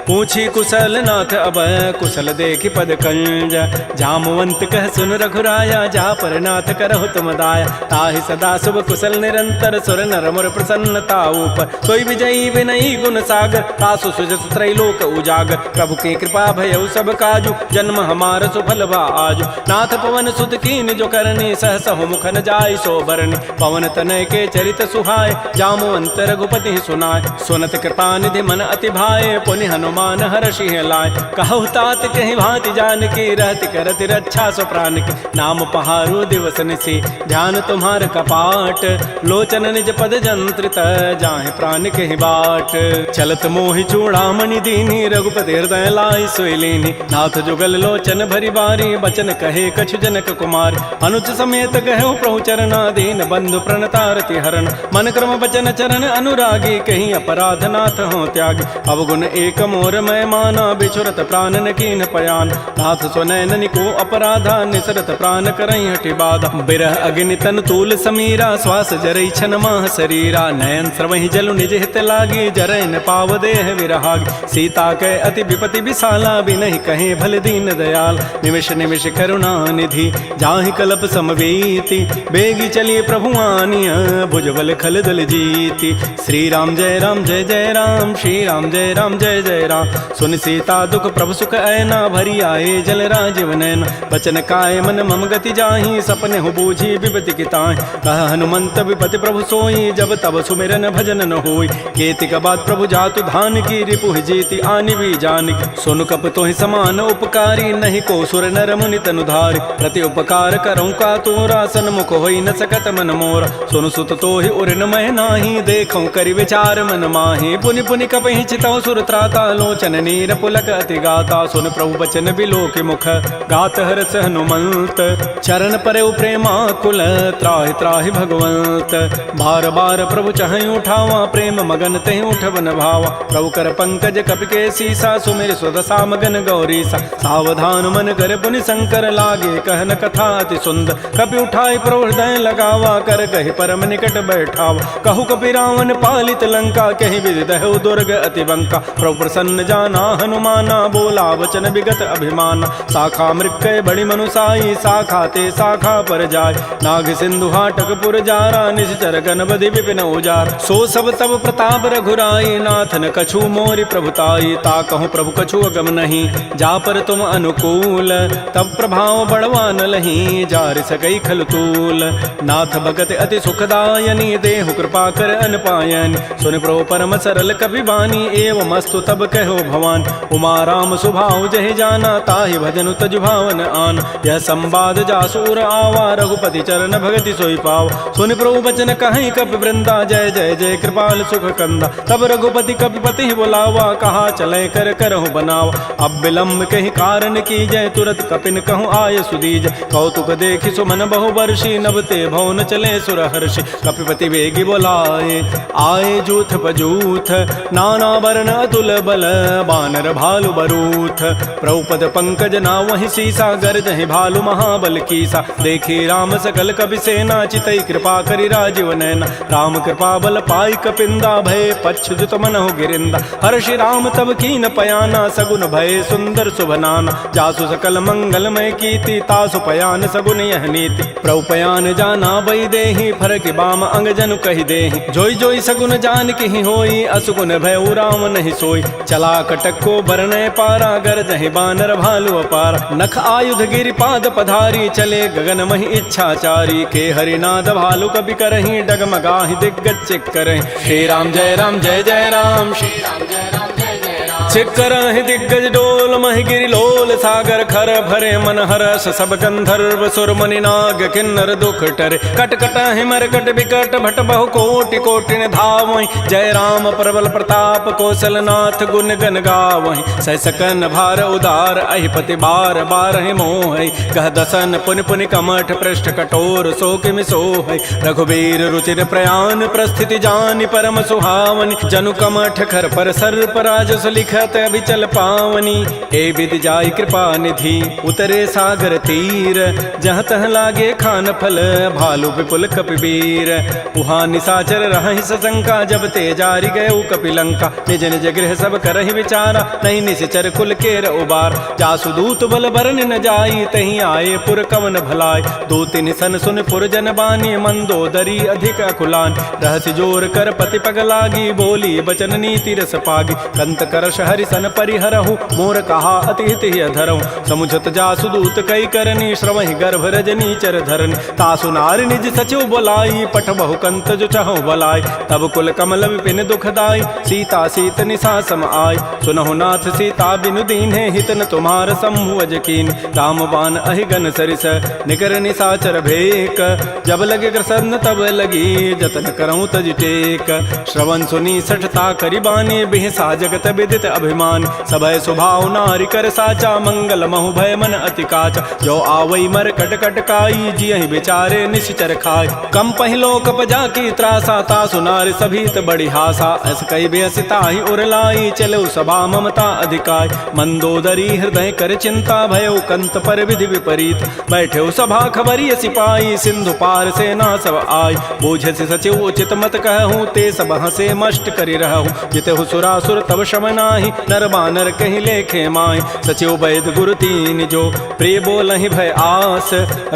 पूछी कुशल नाथ अब, कुशल देखी पद कंज। जामवंत कह सुन रघुराया, जा पर नाथ करहु तुम दाया। ताहि सदा शुभ कुशल निरंतर, सुर नर मुर प्रसन्नता ऊपर। सोई विजयी विनयी गुण सागर, तासु सुजसु त्रैलोक उजागर। प्रभु की कृपा भयउ सब काजु, जन्म हमार सुफल बा आजु। नाथ पवन सुत कीन जो करनी, सहस हो मुख न जाय सो बरनी। पवन तनय के चरित सुहाय, जामवंत रघुपति सुनाय। सुनत कृपा निधि मन अति भाए, पुनि हनुमान हर्षि लाय। कहु तात कहि भांति जानकी, रहति करति रक्षा सो प्राण की। नाम पहारो दिवस निशि, ध्यान तुम्हार कपाट। लोचन निज पद जंत्रित, जाहि प्राण कहि बाट। चलत मोहि चूड़ामणि दीनी, रघुपति हृदय लाई सोई लीनी। नाथ जुगल लोचन भरी बारी, बचन कहे कछु जनक कुमार। अनुज समेत कहो प्रभु चरना, दीन बंधु प्रणतारति हरण। मन क्रम बचन चरण अनुरागी, कहीं अपराध नाथ हो त्यागी। अवगुण एक मोर मैं माना, बिछुरत प्राण न कीन पयान। नाथ स्वनयन को अपराधा, निसरत प्राण करई हटि बाधा। बिरह अग्नि तन तूल समीरा, श्वास जरई छन माह शरीरा। नयन स्रवहि जलु निज हित लागी, जरय न पाव देह विरहागी। सीता के अति विपति विशाला, बिनहि कहे भल दीन दयाल। निमिष निमिष करुणा निधि, जाहि कल्प समवेति। बेगी चलिए प्रभु आनिया, भुजबल खल दल जीति। श्री राम जय राम, श्री राम जय जय राम। सुन सीता दुख प्रभु सुख ऐना, भरी आए जल राजीव नैना। बचन काय मन मम गति जाहि, सपने हो बूझी विपति की ताहि। कह हनुमंत विपति प्रभु सोई, जब तब सुमिरन भजन न होई। केतिक बाद प्रभु जातु धान की, रिपुहि जीति आनि भी जानिक। सुन कप तोहि समान उपकारी, नहीं को सुर नर मुनि तनुधारि। प्रति उपकार करऊँ का तोरा, सन्मुख होई न सकत मन मोरा। सुन सुत तोहि उर न मह नाही, देखऊँ करि विचार मन माहि। पुनि पुनि कपहि चितऊ सुर त्राता, लोचन नीर पुलक अति गाता। सुन प्रभु बचन बिलो के मुख, गात हरस हनुमंत। चरण परउ प्रेमाकुल, त्राहि त्राहि भगवंत। बार बार प्रभु चहई उठावा, प्रेम मगन तेहि उठवन भावा। प्रभु कर पंकज कपि के सीसा, सुमिर सुदशा मगन गौरीसा। सावधान मन कर पुनि शंकर, लागे कहन कथा अति सुंदर। कपि उठाई प्रभु हृदय लगावा, कर कहि परम निकट बैठावा। कहु कपि रावण पालित लंका, कहि विधि दहु दुर्ग अति बंका। प्रभु प्रसन्न जाना हनुमाना, बोला वचन विगत अभिमाना। शाखा मृक्कय बड़ी मनुसाई, शाखा ते शाखा पर जाय। नाग सिंधु हाटक पुर जारा, निश्चर गणपति विपिन उजार। सो सब तब प्रताप रघुराई, नाथ न कछु मोरि प्रभुताई। ता कहूँ प्रभु कछु अगम नहीं, जा पर तुम अनुकूल। तब प्रभाव बढ़वा न लही, जार सकई खल तूल। नाथ भगत अति सुखदायनी, देहु कृपा कर अनपायनी। सुन प्रभु परम सरल कपि बानी, एवं अस्तु तब कहो भवान। उमा राम सुभाव जहि जाना, ताहि भजनु तजु भावन आन। यह संवाद जासूर आवा, रघुपति चरण भगति सोई पाव। सुन प्रभु बचन कहीं कपि वृंदा, जय जय जय कृपाल सुख कंदा। तब रघुपति कपिपति बुलावा, कहा चले कर करहु बनावा। अब विलम्ब कहीं कारण की जय, तुरत कपिन कहूँ आय सुदीज। कौतुक देखि सुमन बहु वर्षी, नभते भवन चले सुर हर्षि। कपिपति वेगी बोलाए, आए जूथ बजूथ। नाना वर्ण अतुल बल, बानर भालु बरूथ। प्रभुपद पंकज ना वही सीसा, गर्जहि भालु महाबल कीसा। देखी राम सकल कपि सेना, चितई कृपा करि राजीव नैना। राम कृपा बल पाई कपिंदा, भय पच्छुत मन हो गिरिंदा। हर्षि राम तब कीन पयाना, सगुन भय सुंदर शुभनाना। जासु सकल मंगलमय कीर्ति, तासु पयान सगुन यह नीति। प्रभु पयान जाना बई देहि, फरक बाम अंग जनु कहि देहि। जोई जोई सगुन जान की होई, असुगुन भय राम नहीं सोई। चला कटक को बरनय पारा, गरजहि बानर भालु अपार। नख आयुध गिरि पाद पधारी, चले गगन महि इच्छाचारी। के हरिनाद भालु कपि करहि, डगमगाहि दिग्गज चिक करहि। श्री राम जय जय राम, श्री राम जय जय राम। शिखर ही दिग्गज डोल महि गिरि लोल सागर खर भरे मन हरस सब गंधर्व सुर मुनि नाग किन्नर दुख टरे कट कट हिमर कट विकट भट बहु कोटि कोटि धावहि जय राम प्रबल प्रताप कौशल नाथ गुण गन गावहि सह सकन भार उदार अहिपति बार बार मोह कह दसन पुनि पुनि कमठ पृष्ठ कठोर शोक मिसोह रघुबीर रुचिर प्रयाण प्रस्थिति जानि परम सुहावनि जनु कमठ खर पर सर्प राजस लिखत अभिचल पावनी ए विद जाय कृपा निधि उतरे सागर तीर जहाँ तह लागे खान फल भालु विपुल कपिवीर उहाँ निशाचर रहहि सशंका जब ते जारी गए कपिलंका निज निज गृह सब करहि विचारा नहीं निश्चर कुल केर उबार जासु दूत बल बरन न जाई तहीं आए पुर कवन भलाय दो तिन सन सुन पुर जन बानी मंदोदरी अधिक अकुलान रहस्य जोर कर पति पग लागी बोली बचन नीति रस पागी कंत करश हरि सन परिहरहु मोर कहा अति हित अधरहु समुझत जासु दूत कई करनी श्रवहि गर्भ रजनी चर धरनी तासु नार निज सचिव बोलाई पठ बहु कंत जो चहु बलाई तब कुल कमल विपिन दुखदाई सीता सीत निशा सम आय सुनहु नाथ सीता बिनु दीन्हे हित न तुम्हार समूह अजकीन राम बान अहिगन सरिस निकर निशाचर भेक जब लगे कृष्ण तब लगी जतन करऊं तज टेक श्रवण सुनी सठता करिबानी बिहसा जगत विदित अभिमान सबय स्वभाव नारी कर साचा मंगल महु भय मन अति काचा जो आवई मर कट कट काई जियहि बिचारे निश्चर खाय कम पहिलो कप जाकी त्रासा तासु नारी सभीत बड़ी हासा अस कई बेसिता ही उरलाई चलो सभा ममता अधिकाय मंदोदरी हृदय कर चिंता भयो कंत पर विधि विपरीत बैठे सभा खबरी सिपाही सिंधु पार से ना सब आय बूझ से सचिव उचित मत कहूँ ते सब हसे मष्ट करी रहूँ जिते सुरासुर तब शमनाहि नर बानर कहीं लेखे माय सचिव वैद गुरु तीन जो प्रिय बोलहि भय आस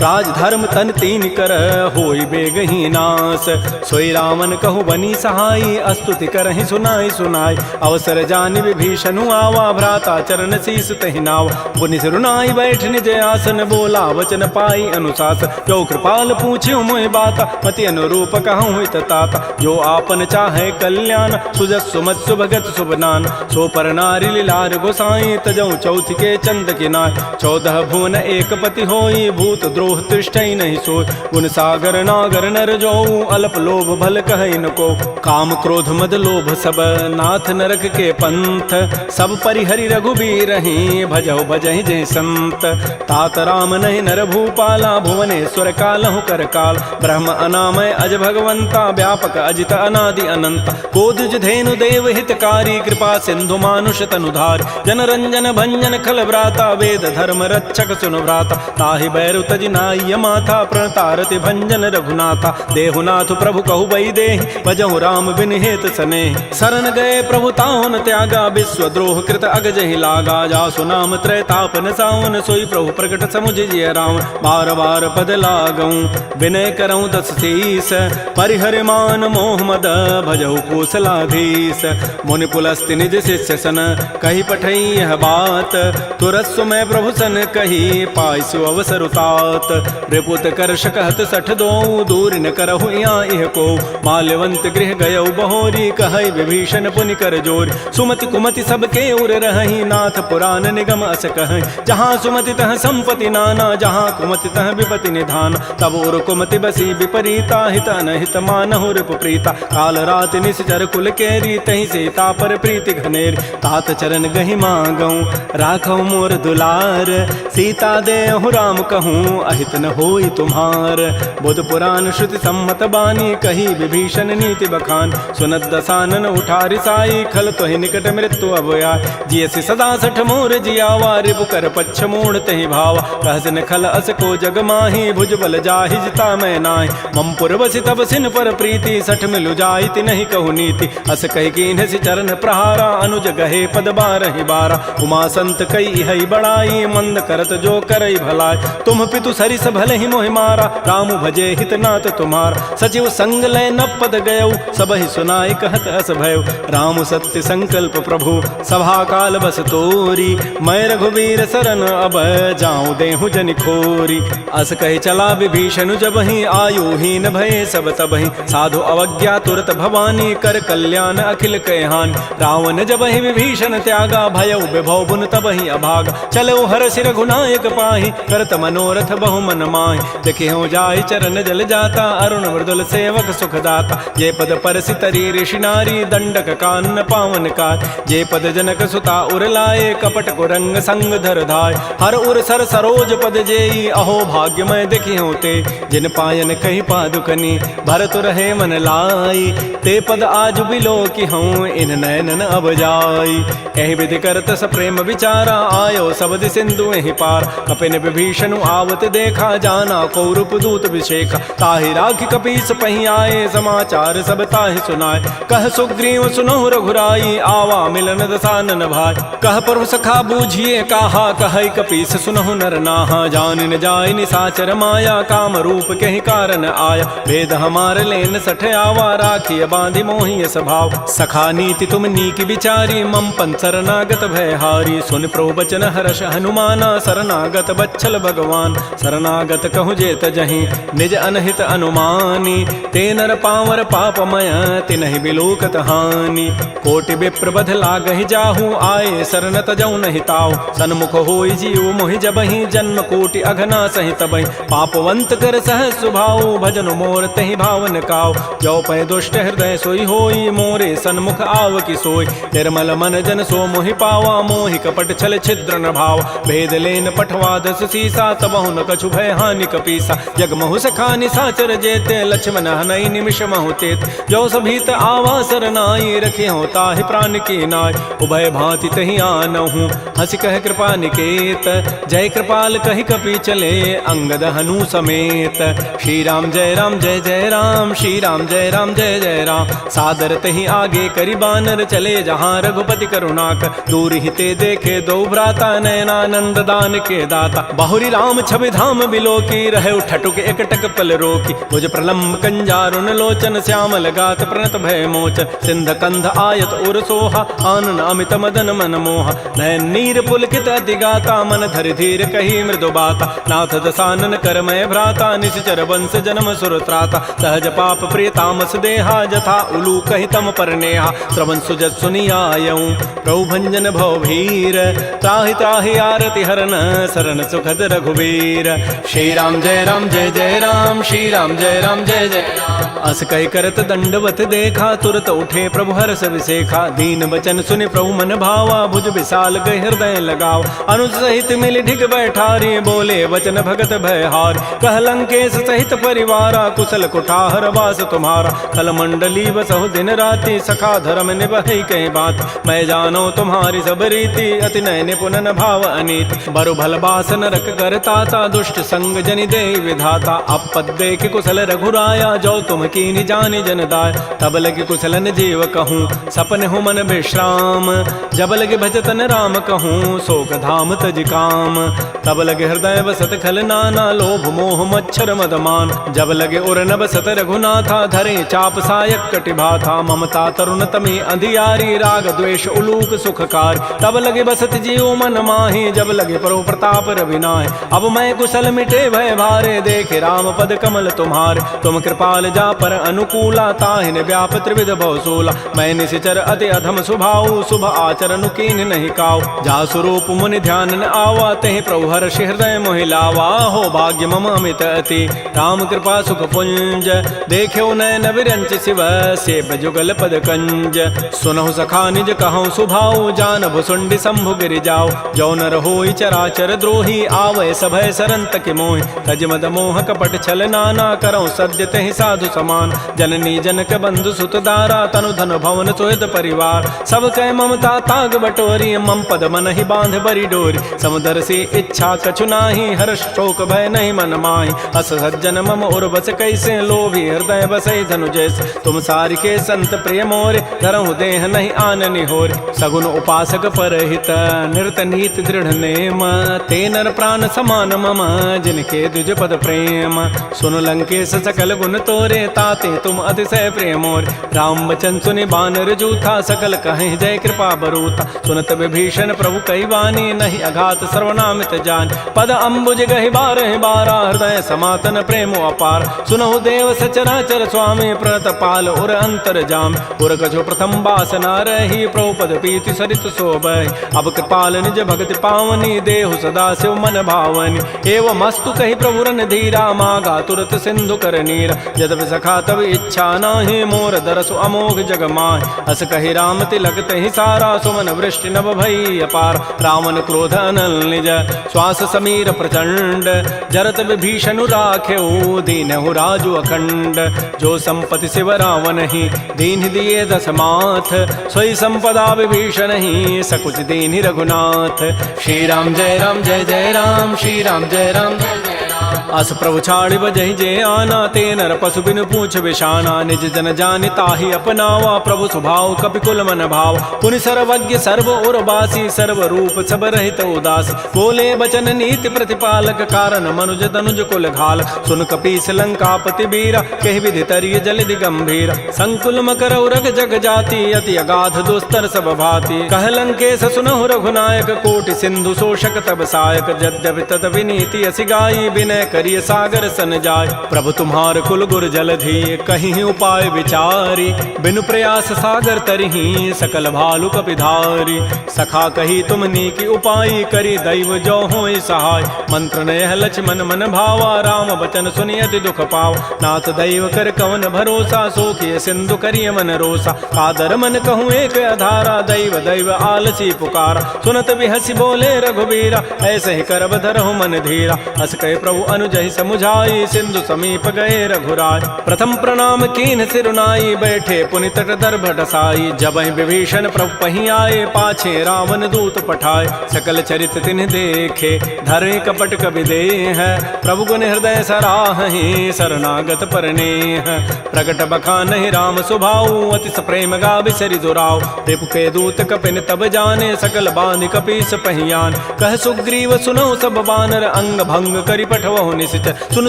राज धर्म तन तीन कर होई बेगही नास सोई रामन कहु बनी सहाई अस्तुति करहि सुनाई सुनाई अवसर जानि विभीषणु आवा भ्राता चरण शीस तहि नावा पुनि सिरुनाई बैठ निज आसन बोला वचन पाई अनुशास जो कृपाल पूछ्यो मोहि बाता मति अनुरूप कहूँ हित ताता जो आपन चाहे कल्याण सुजस सुमत सुभगत सुबनान सो पर नारी लीलार गोसाई तजऊ चौथ के चंद किनाय 14 भुवन एक पति होई भूत द्रोह तिष्ठई नहीं सोय गुण सागर नागर नर जो अल्प लोभ भल कहई न को काम क्रोध मद लोभ सब नाथ नरक के पंथ सब परिहरि रघुबीर ही भजऊ भजहि जय संत तात राम नहीं नर भूपाला भुवनेश्वर कालहु कर काल ब्रह्म अनामय अज भगवंता व्यापक अजित अनादि अनंत कोदुज धेनु देव हितकारी कृपा सिंधु मानुष तनुधार जन रंजन भंजन खल व्राता वेद धर्म रक्षक सुन व्राता ताहि बैरु तज नाय माथा प्रणतारति भंजन रघुनाथा देहुनाथ प्रभु कहु बई देहि भजहु राम बिन हेत सने शरण गए प्रभु ताहुन त्यागा विश्व द्रोह कृत अगजहि लागा जासु नाम त्रैतापन सावन सोई प्रभु प्रकट समुझ जिय राम बार बार पद लागऊं विनय करऊं दस शीस परिहर मान मोह मद भजहु कौशलाधीश मुनि पुलस्ति निज शिष्य सन कही पठई यह बात तुरस मैं प्रभु सन कही पाइसु अवसर उतात रिपुत कर शकहत सठ दो दूर न करहु यहाँ इह को माल्यवंत गृह गयौ बहोरी कहई विभीषण पुनि कर जोर सुमति कुमति सबके उर रही नाथ पुराण निगम अस कह जहाँ सुमति तह संपति नाना जहाँ कुमति तह विपति निधान तब उर कुमति बसी विपरीता हित अनहित मानहु रिपु प्रीता काल रात निश्चर कुल केरी तही सीता पर प्रीति घनेर तात चरण गहि मांगऊं राखऊ मोर दुलार सीता देहु राम कहूँ अहित न होई तुम्हार बुध पुराण श्रुति सम्मत बानी कही विभीषण नीति बखान सुनत दसानन उठारि साई खल तोहि निकट मृत्यु अभया जियसि सदा सठ मोर जियावा रिपु कर पच्छ मूढ़ तहि भावा कहसन खल अस को जग माही भुज बल जाहि जिता मैं नाहि मम पुरवसि तब सिन पर प्रीति सठ मिलु जाइति नहीं कहु नीति अस कहि कीन्हसि चरण प्रहारा अनुज गहे पद बारहि बारा उमा संत कई हई बड़ाई मंद करत जो करई भलाई तुम पितु सरिस भले ही मोहि मारा राम भजे हित नाथ तुम्हार सचिव संग लय न पद गयऊ सब ही सुनाई कहत अस भयउ राम सत्य संकल्प प्रभु सभा काल बस तोरी मैं रघुवीर शरण अब जाऊं देहु जनि खोरी अस कहे चला विभीषण जब ही आयु हीन भय सब तब ही साधु अवज्ञा तुरत भवानी कर कल्याण अखिल कहहान रावण जब ही ही विभीषण त्यागा, भयउ विभव बुन तबहि अभागा। चलो हरषि रघुनायक पाहि, करत मनोरथ बहु मन माहि। देखियो जाहि चरण जल जाता, अरुण मृदुल सेवक सुखदाता। जे पद परसि तरी ऋषि नारी, दंडक कानन पावन काय। जे पद जनक सुता उर लाए, कपट कुरंग संग धर धाय। हर उर सर सरोज पद जेई, अहो भाग्यमय देखियो ते। जिन पायन कही पादुकनी, भरत रहे मन लाई। ते पद आज बिलो की हूँ, इन नैनन अब जाई। एहि विधि करत स प्रेम विचारा, आयो सबद सिंधु एहि पार। कपिन विभीषण आवत देखा, जाना कौरूप दूत विशेखा। ताहि राखि कपीस पहि आए, समाचार सब ताहि सुनाए। कह सुग्रीव सुनहु रघुराई, आवा मिलन दसानन भाई। कह प्रभु सखा बूझिए काहा, कहै कपीस सुनहु नर नाहा। जान न जाय निसाचर माया, काम रूप के कारण आया। भेद हमार लेन सठ आवा, राखिय बांधि मोहि स्वभाव। सखा नीति तुम नीक विचारी, मम पन शरणागत भय हारी। सुन प्रभु बचन हर्ष हनुमाना, शरणागत बच्छल भगवान। शरणागत कहु जेत जहीं, निज अनहित अनुमानी। ते नर पावर पापमय, तिनहि बिलोकत हानि। कोटि विप्र बध लागहि जाहू, आए शरण तजौ नहीं ताऊ। सन्मुख होई जीव मोहि जबहि, जन्म कोटि अघना सहि तबहि। पापवंत कर सहज सुभाऊ, भजन मोर तहि भावन काऊ। जो पै दुष्ट हृदय सोई होई, मोरे सन्मुख आव की सोई। निर्मल मन जन सो मोहि पावा, मोहि कपट छल छिद्र न भाव। भेद लेन पठवा दस सीसा, तबहु न कछु भय हानि कपीसा। जग महु सखा निसाचर जेते, लक्ष्मण हनई निमिष महु तेत। जो सभीत आवा सरनाई, रखे हो ताहि प्राण की नाय। उभय भांति तहि आनहु, हंस कह कृपा निकेत। जय कृपाल कहि कपि चले, अंगद हनु समेत। श्री राम जय राम जय जय राम, श्री राम जय राम जय जय राम। सादर तहि आगे करि बानर, चले जहाँ रघुपति करुणाकर। दूर हिते देखे दो भ्राता, नयनानंद दान के दाता। बहुरी राम छवि धाम बिलोकी, रहे ठटुक एकटक पल रोकी। भुज प्रलम्ब कंजारुन लोचन, श्यामल गात प्रणत भय मोचन। सिंध कंध आयत उर सोहा, आनन अमित मदन मन मोहा। नयन नीर पुलकित अति गाता, मन धरि धीर कही मृदु बाता। नाथ दसानन कर मय भ्राता, निश्चर वंश जन्म सुर त्राता। सहज पाप प्रिय तामस देहा, जथा उलू कहि तम पर नेहा। श्रवण सुजत सुनियायऊँ, प्रभु भंजन भव भीर। त्राहि त्राहि आरति हरन, शरण सुखद रघुवीर। श्री राम जय जय राम, श्री राम जय जय राम। अस कहि करत दंडवत देखा, तुरत उठे प्रभु हर्ष विसेखा। दीन बचन सुनि प्रभु मन भावा, भुज विशाल गहि हृदय लगाव। अनुज सहित मिल ढिग बैठारी, बोले वचन भगत भय हार। कह लंकेश सहित परिवारा, कुशल कुठार वास तुम्हारा। कल मंडली बसहु दिन राति, सखा धर्म निभहि कहीं बात। मैं जानो तुम्हारी सब रीति, अति नय निपुण न भाव अनीति। बरु भल बास नरक करताता, दुष्ट संग जनि दे विधाता। अपद देख कुशल रघुराया, जो तुम कीनि जानि जन दाय। तब लगे कुशलन जीव कहूँ, सपन हो मन विश्राम। जब लगे भजतन राम कहूँ, शोक धाम तज काम। तब लगे हृदय बसत खल नाना, लोभ मोह मच्छर मदमान। जब लगे उर न बसत रघुनाथा, धरे चाप सायक कटिभाथा। ममता तरुण तमी अंधियारी, राग द्वेष उलूक सुखकार। तब लगे बसत जीव मन माही, जब लगे परो प्रताप रविनाय। अब मैं कुशल मिटे भय भारे, देखे राम पद कमल तुम्हारे। तुम कृपाल जा पर अनुकूला, ताहिन व्याप त्रिविध भवसूला। मैं निशिचर अति अधम स्वभाव, शुभ आचरण कीन नहीं काऊ। जा स्वरूप मुनि ध्यान न आवा, तहि प्रभु हर्षि हृदय मोहि लावा। हो भाग्य मम अमित अति, राम कृपा सुख पुंज। देख्यो नयन विरंच शिव, सेव जुगल पद कंज। सुनहु सखा निज कहूँ सुभाऊ, जान भुसुंडि शंभु गिरि जाऊ। जो नर होई चराचर द्रोही, आवै सभय सरन तकि मोहि। तज मद मोह कपट छल नाना, करऊँ सद्य तहि साधु समान। जननी जनक बंधु सुत दारा, तनु धन भवन सुहृद परिवार। सब कह ममता ताग बटोरी, मम पद मन ही बांध बरी डोरी। समुदर से इच्छा कछु नाही, हर्ष शोक भय नहीं मन माही। अस सज्जन मम उर बस कैसे, लोभी हृदय बसई धनु जैसे। तुम सारि के संत प्रिय मोरे, धरहु देह नहीं आननि होरे। सगुन उपासक परहित, निरत नीत दृढ़ नेम। ते नर प्राण समान मम, जिनके द्विज पद प्रेम। सुन लंकेश सकल गुण तोरे, ताते तुम अतिशय प्रिय मोरे। राम वचन सुनि बानर जूथा, सकल कहें जय कृपा बरूता। सुनत विभीषण प्रभु कई वाणी, नहीं अघात सर्वनामित जान। पद अम्बुज गहि बारहि बारा, हृदय समातन प्रेम अपार। सुनहु देव सचराचर स्वामी, प्रणत पाल उर अंतर जाम। उर कछु प्रथम बासना रही, प्रभु पद पीति सरित शोभहि। अब कृपाल निज भगति पावनी, देहु सदा शिव मन भावनी। एवं अस्तु कहि प्रभु रन धीरा, मागा तुरत सिंधु कर नीरा। यद्यपि सखा तब इच्छा नाही, मोर दरसु अमोघ जग माहि। अस कहि राम तिलक तहि सारा, सुमन वृष्टि नभ भई अपार। रावण क्रोध अनल निज, श्वास समीर प्रचंड। जरत विभीषण राखेऊ, दीनहु राजु अखंड। जो संपत्ति शिव रावण ही, दीन दिए दस माथ। सोई संपदा विभीषण ही, सकुच दीन रघुनाथ। श्री राम जय राम जय जय राम, श्री राम जय राम जय जय राम। अस प्रभु छाड़ बजहि जे आना, ते नर पशु बिनु पूछ विषाना। निज जन जानि ताहि अपनावा, प्रभु स्वभाव कपिकुल मन भाव। पुनि सर्वज्ञ सर्व उर्वासी, सर्व रूप सब रहित उदासी। बोले बचन नीति प्रतिपालक, कारण मनुज तनुज कुल घाल। सुन कपीस लंकापति बीरा, कहि विधि तरिय जलधि गंभीर। संकुल मकर उरग जग जाति, अति अगाध दुस्तर सब भाति। कह लंकेश सुनहु रघुनायक, कोटि सिंधु शोषक तब सायक। यद्यपि तद विनीति असि गाई, विनय करिय सागर सन जाय। प्रभु तुम्हार कुल गुर जलधि, कहीं उपाय विचारी। बिनु प्रयास सागर तरही, सकल भालु कपिधारी। सखा कही तुम नीकी उपाय, करी दैव जो होय सहाय। मंत्र नयह लक्ष्मण मन भावा, राम बचन सुनियति दुख पाव। नाथ दैव कर कवन भरोसा, सोखिय सिंधु करिय मन रोसा। कादर मन कहूँ एक आधारा, दैव दैव आलसी पुकारा। सुनत बिहसी बोले रघुबीरा, ऐसे ही करब धरहु मन धीरा। हस कहे प्रभु अनुजहि समुझाई, सिंधु समीप गए रघुराय। प्रथम प्रणाम कीन सिरुनाई, बैठे पुनि तट दर्भ डसाई। जबहि विभीषण प्रभु पहि आए, पाछे रावण दूत पठाए। सकल चरित तिन्ह देखे, धरे कपट कबि देह। प्रभु गुण हृदय सराहि, शरणागत परनेह। प्रगट बखानहि राम सुभाऊ, अति प्रेम गावि सरि दुराऊ। रिपु के दूत कपिन तब जाने, सकल बांधि कपीस पहियान। कह सुग्रीव सुनौ सब बानर, अंग भंग करि पठवहु निशिचर। सुन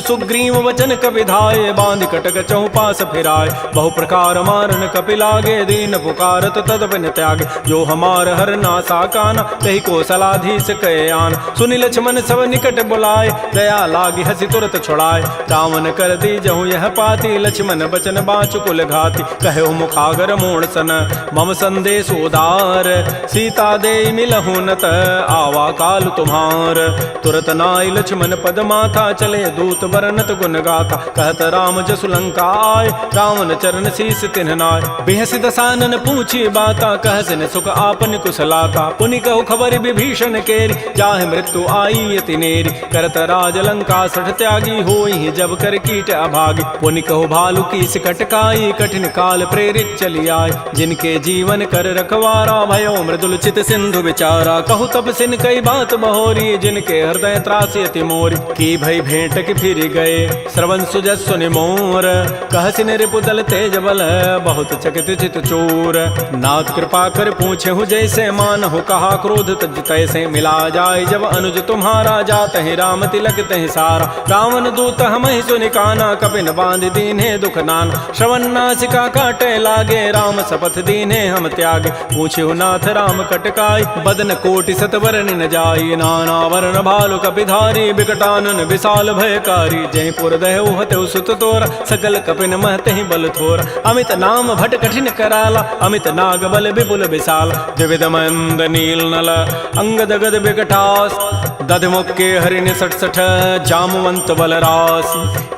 सुग्रीव वचन कपि धाये, बांधि कटक चहु पास फिराय। बहु प्रकार मारन कपि लागे, दीन पुकारत तद बिन त्यागे। जो हमार हर नासा काना, तहि कौशलाधीश कहे आन। सुनि लक्ष्मण सब निकट बुलाए, दया लागी हसी तुरत छुड़ाए। रावण कर दी जहु यह पाती, लक्ष्मण बचन बाँचु कुल घाती। कहे मुखागर मोड़ सन, मम संदेश उदार। सीता दे मिलहु नत, आवा काल तुम्हार। तुरत नाई लक्ष्मण पद माथा, चले दूत बरनत गुण गाथा। कहत राम जसु लंका आय, रावण चरण शीस तिन्ह नाय। बिहसि दसानन पूछी बाता, कहसिन सुख आपन कुशलाता। पुनि कहु खबर विभीषण केरी, जाहि मृत्यु आई अति नेरी। करत राज लंका सठ त्यागी, होई जब कर कीट अभागी। पुनि कहु भालु की सिकटकाई, कठिन काल प्रेरित चली आय। जिनके जीवन कर रखवारा, भयो मृदुल चित सिंधु विचारा। कहु तब सिन कई बात बहोरी, जिनके हृदय त्रासी अति मोरी। की भई भेंट की फिर गए, श्रवण सुजस सुनि मोर। कहसिन रिपुदल तेज बल, बहुत चकित चित चोर। नाथ कृपा कर पूछे हूँ जैसे, मान हो कहा क्रोध तज तैसे। मिला जाय जब अनुज तुम्हारा, जात ही राम तिलक तहि सारा। रावण दूत हम ही सुनि काना, कपिन बांध दीन्हे दुख नाना। श्रवण नासिका काटे लागे, राम शपथ दीन्हे हम त्यागे। पूछे नाथ राम कटकाई, बदन कोटि सतवरन न जाई। नाना वर्ण भालु कपिधारी, बिकटानन विशाल भयकारी। जयपुर दहु हतु सुत तोरा, सकल कपिन महते बल थोरा। अमित नाम भट कठिन कराला, अमित नाग बल विपुल विशाल। द्विविध मंद नील नल, अंगद गद विकटास। दध मुक्के हरिण सठ सठ, जामवंत बलरास।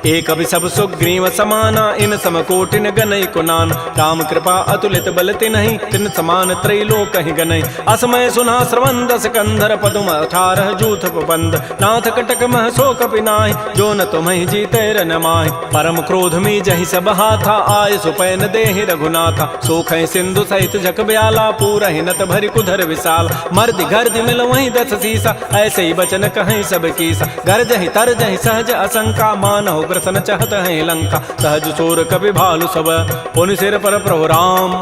एक अभि सब सुग्रीव समाना, इन सम कोटिन गनई कुनान। राम कृपा अतुलित बल तिन्हि, तिन समान त्रैलोक ही गनई। असमय सुना श्रवण दस कंधर, पदुम 18 जूथ बंद। नाथ कटक मह सो कपि नाहि, जो न तुम्हि जीते रन माहि। परम क्रोध मी जहि सब हाथा, आय सुपैन देहि रघुनाथा। सोखै सिंधु सहित जग ब्याला, पूरहि नत भरि कुधर विशाल। मर्दि गर्दि मिल वहीं 10 सीसा, ऐसे ही बचन कहीं सब कीसा। गरजहि तरजहि सहज असंका, मानहु ग्रसन चहत है लंका। सहज सोर कपि भालु सब, पुनि सिर पर प्रभु राम।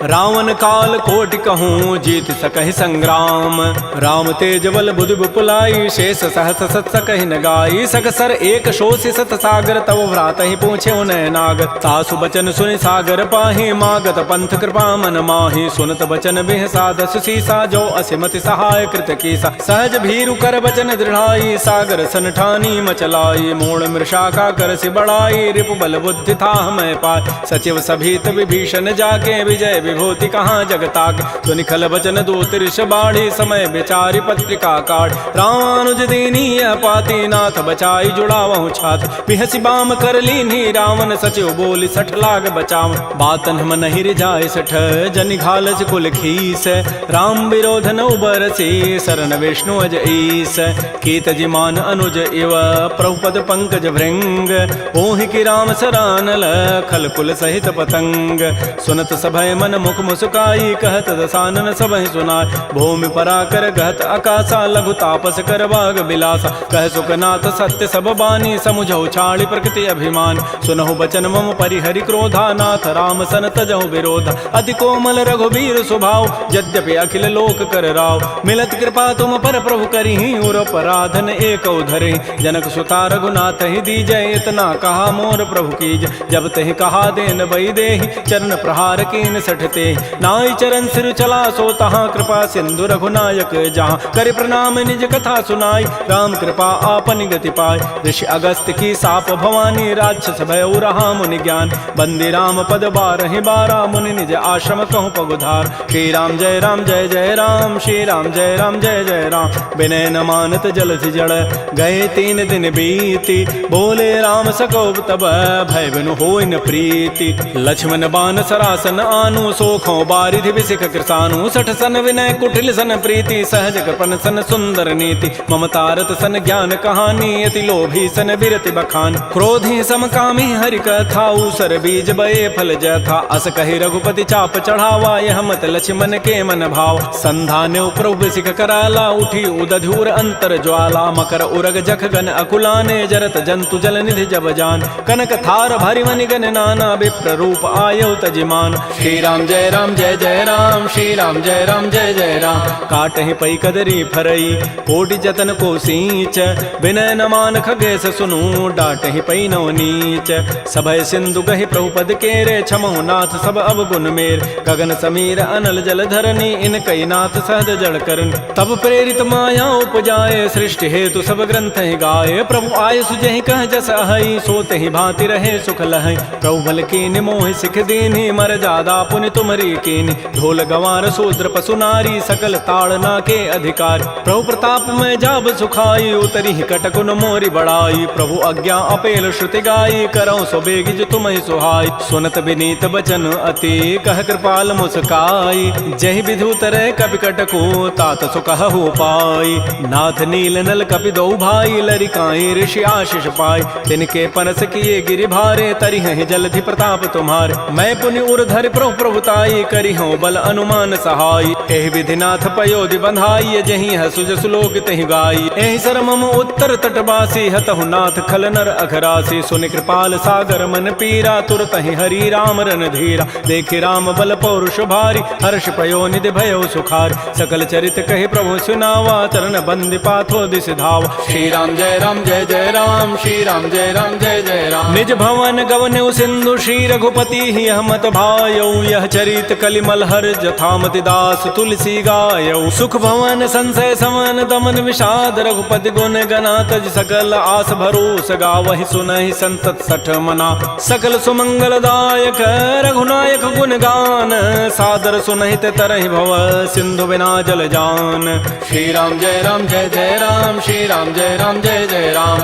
रावण काल कोटि कहूँ, जीत सकहि संग्राम। राम तेज बल बुधि विपुलाई, शेष सहस सत सकहि न गाई। सक सर एक शोषि सत सागर, तव भ्रात ही पूछे उन्हें नाग। सासु बचन सुनि सागर पाहि, मागत पंथ कृपा मन माहि। सुनत बचन बिह साध सुसीसा, जो असिमति सहाय कृत कीसा। सहज भीरु कर बचन दृढ़ाई, सागर सन ठानी मचलाई। मूढ़ मृषा का कर सि बढ़ाई, रिपु बल बुद्धि था मैं पाय। सचिव सभीत विभीषण जाके, विजय विभूति कहाँ जगताके। सुनि खल बचन दूत ऋष बाढ़ी, समय विचारि पत्रिका काढ़। रामानुज दीनीय पाती, नाथ बचाई जुड़ावहु छात। बिहसि बाम कर लीन्ही, रावण सचिव बोली सठ लाग बचाव। बातन मन ही रिझाय सठ, जनि घालस कुल खीस। राम विरोध न उबरसी, शरण विष्णु अज ईस। कीत जिमान अनुज इव, प्रभुपद पंकज भृंग। ओहि की राम सरानल, खल कुल सहित पतंग। सुनत सभय मन मुख मुस्काई, कहत दसानन सबहि सुनाय। भूमि पराकर गहत आकाशा, लघु तापस कर बाग बिलासा। कह सुखनाथ सत्य सब बानी, समुझौ छाड़ी प्रकृति अभिमान। सुनहु बचन मम परिहरि क्रोधा, नाथ राम सन तजहु विरोधा। अति कोमल रघुबीर स्वभाव, यद्यपि अखिल लोक कर राव। मिलत कृपा तुम पर प्रभु करिहि, उर पराधन एक धरिहि। जनक सुता रघुनाथ ही दीजय, इतना कहा मोर प्रभु कीज। जब तहि कहा देन बई देहि, चरण प्रहार कीन सठते। नाई चरण सिर चला सो तहाँ, कृपा सिंधु रघुनायक जहाँ। कर प्रणाम निज कथा सुनाई, राम कृपा आपन गति पाय। ऋषि अगस्त की साप भवानी, राक्षस भय रहा मुनि ज्ञान। बंदी राम पद बारहि बारा, मुनि निज आश्रम कहूँ पगुधार। श्री राम जय राम जय जय राम, श्री राम जय राम जय जय राम। विनय न मानत जलधि जड़, गए 3 दिन बीती। बोले राम सकोब तब, भय बिनु होय न प्रीति। लक्ष्मण बान सरासन आनु, सोखों बारिधि बिसिख कृसानु। सठ सन विनय कुटिल सन प्रीति, सहज कृपन सन सुंदर नीति। ममतारत सन ज्ञान कहानी, अति लोभी सन बिरति बखान। क्रोधी समकामी हरि कथा, ऊसर बीज बये फल जथा। अस कहि रघुपति चाप चढ़ावा, यह मत लक्ष्मण के मन भाव। संधान्यो प्रभु सिख कराला, उठी उदधूर अंतर ज्वाला। मकर उरग जख गन अकुलाने, जरत जंतु जल निधि जब जान। कनक थार भरि मनि गन नाना, विप्र रूप आयो तजिमान। श्री राम जय राम जय जय राम, श्री राम जय राम जय जय राम। काटहि पै कदरी फरई, कोटि जतन को सींच। विनय न मान खगेश सुनु, डाटहि पै नव नीच। सभय सिंधु गहि प्रभुपद केरे, क्षमहु नाथ सब अवगुण मेर। गगन समीर अनल जल धरनी, इन कई नाथ सहज जड़ करन। तब प्रेरित माया उपजाए, सृष्टि हेतु सब ग्रंथ ही गाये। प्रभु आय सुजहि कह जस अहै, सोते ही भांति रहे सुख लहै। प्रभु बल कीन्हि मोहि सिख दीन्हि, मर जादा पुनि तुमरी कीन्हि। ढोल गंवार शूद्र पशु नारी, सकल ताड़ना के अधिकार। प्रभु प्रताप में जाब सुखाई, उतरी कटकुन मोरी बड़ाई। प्रभु आज्ञा अपेल श्रुति गाई, करऊँ सो बेगिज तुम्हि सुहाई। सुनत विनीत बचन अति, कह कृपाल मुस्काई। जहि विधि उतरै कपि कटको, तात सुकहु पाई। नाथ नील नल कपि दो भाई, लरिकाई ऋषि आशीष पाई। तिनके परस किए गिरि भारे, तरिहहि जलधि प्रताप तुम्हारे। मैं पुनि उर धरि प्रभु प्रभुताई, करिहउँ बल अनुमान सहाय। एहि विधि नाथ पयोधि बंधाई, जहि हसुज सुलोक तहि गाई। एहि सर मम उत्तर तटवासी, हतहु नाथ खल नर अघरासी। सुनि कृपाल सागर मन पीरा, तुरत ही हरि राम रन धीरा। देखि राम बल पौरुष भारी, हर्ष पयो निधि भयो सुखार। सकल चरित कहि प्रभु सुनावा, चरण बंदि पाथो दिस धावा। श्री राम जय राम जय जय राम, श्री राम जय राम जय जय राम। निज भवन गवन्यु सिंधु, श्री रघुपति ही हमत भायौ। यह चरित कलिमल हर जथामति दास तुलसी गायौ। सुख भवन संशय समन दमन विषाद, रघुपति गुण गना तज सकल आस भरोस गावहि। सुनहि संतत सठ मना, सकल सुमंगल दायक रघुनायक गुण गान। सादर सुनहि ते तरहि भव, सिंधु बिना जल जान। श्री राम जय राम जय जय राम, श्री राम जय राम जय जय राम।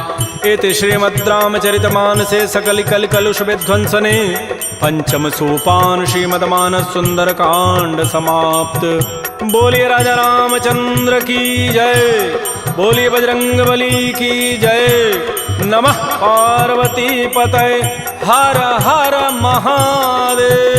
इति श्रीमद् रामचरितमानसे सकल कल कलुष विध्वंसने, पंचम सोपान श्रीमद्मानस सुंदर कांड समाप्त। बोलिए राजा रामचंद्र की जय, बोलिए बजरंग बली की जय। नमः पार्वती पतये, हर हर महादेव।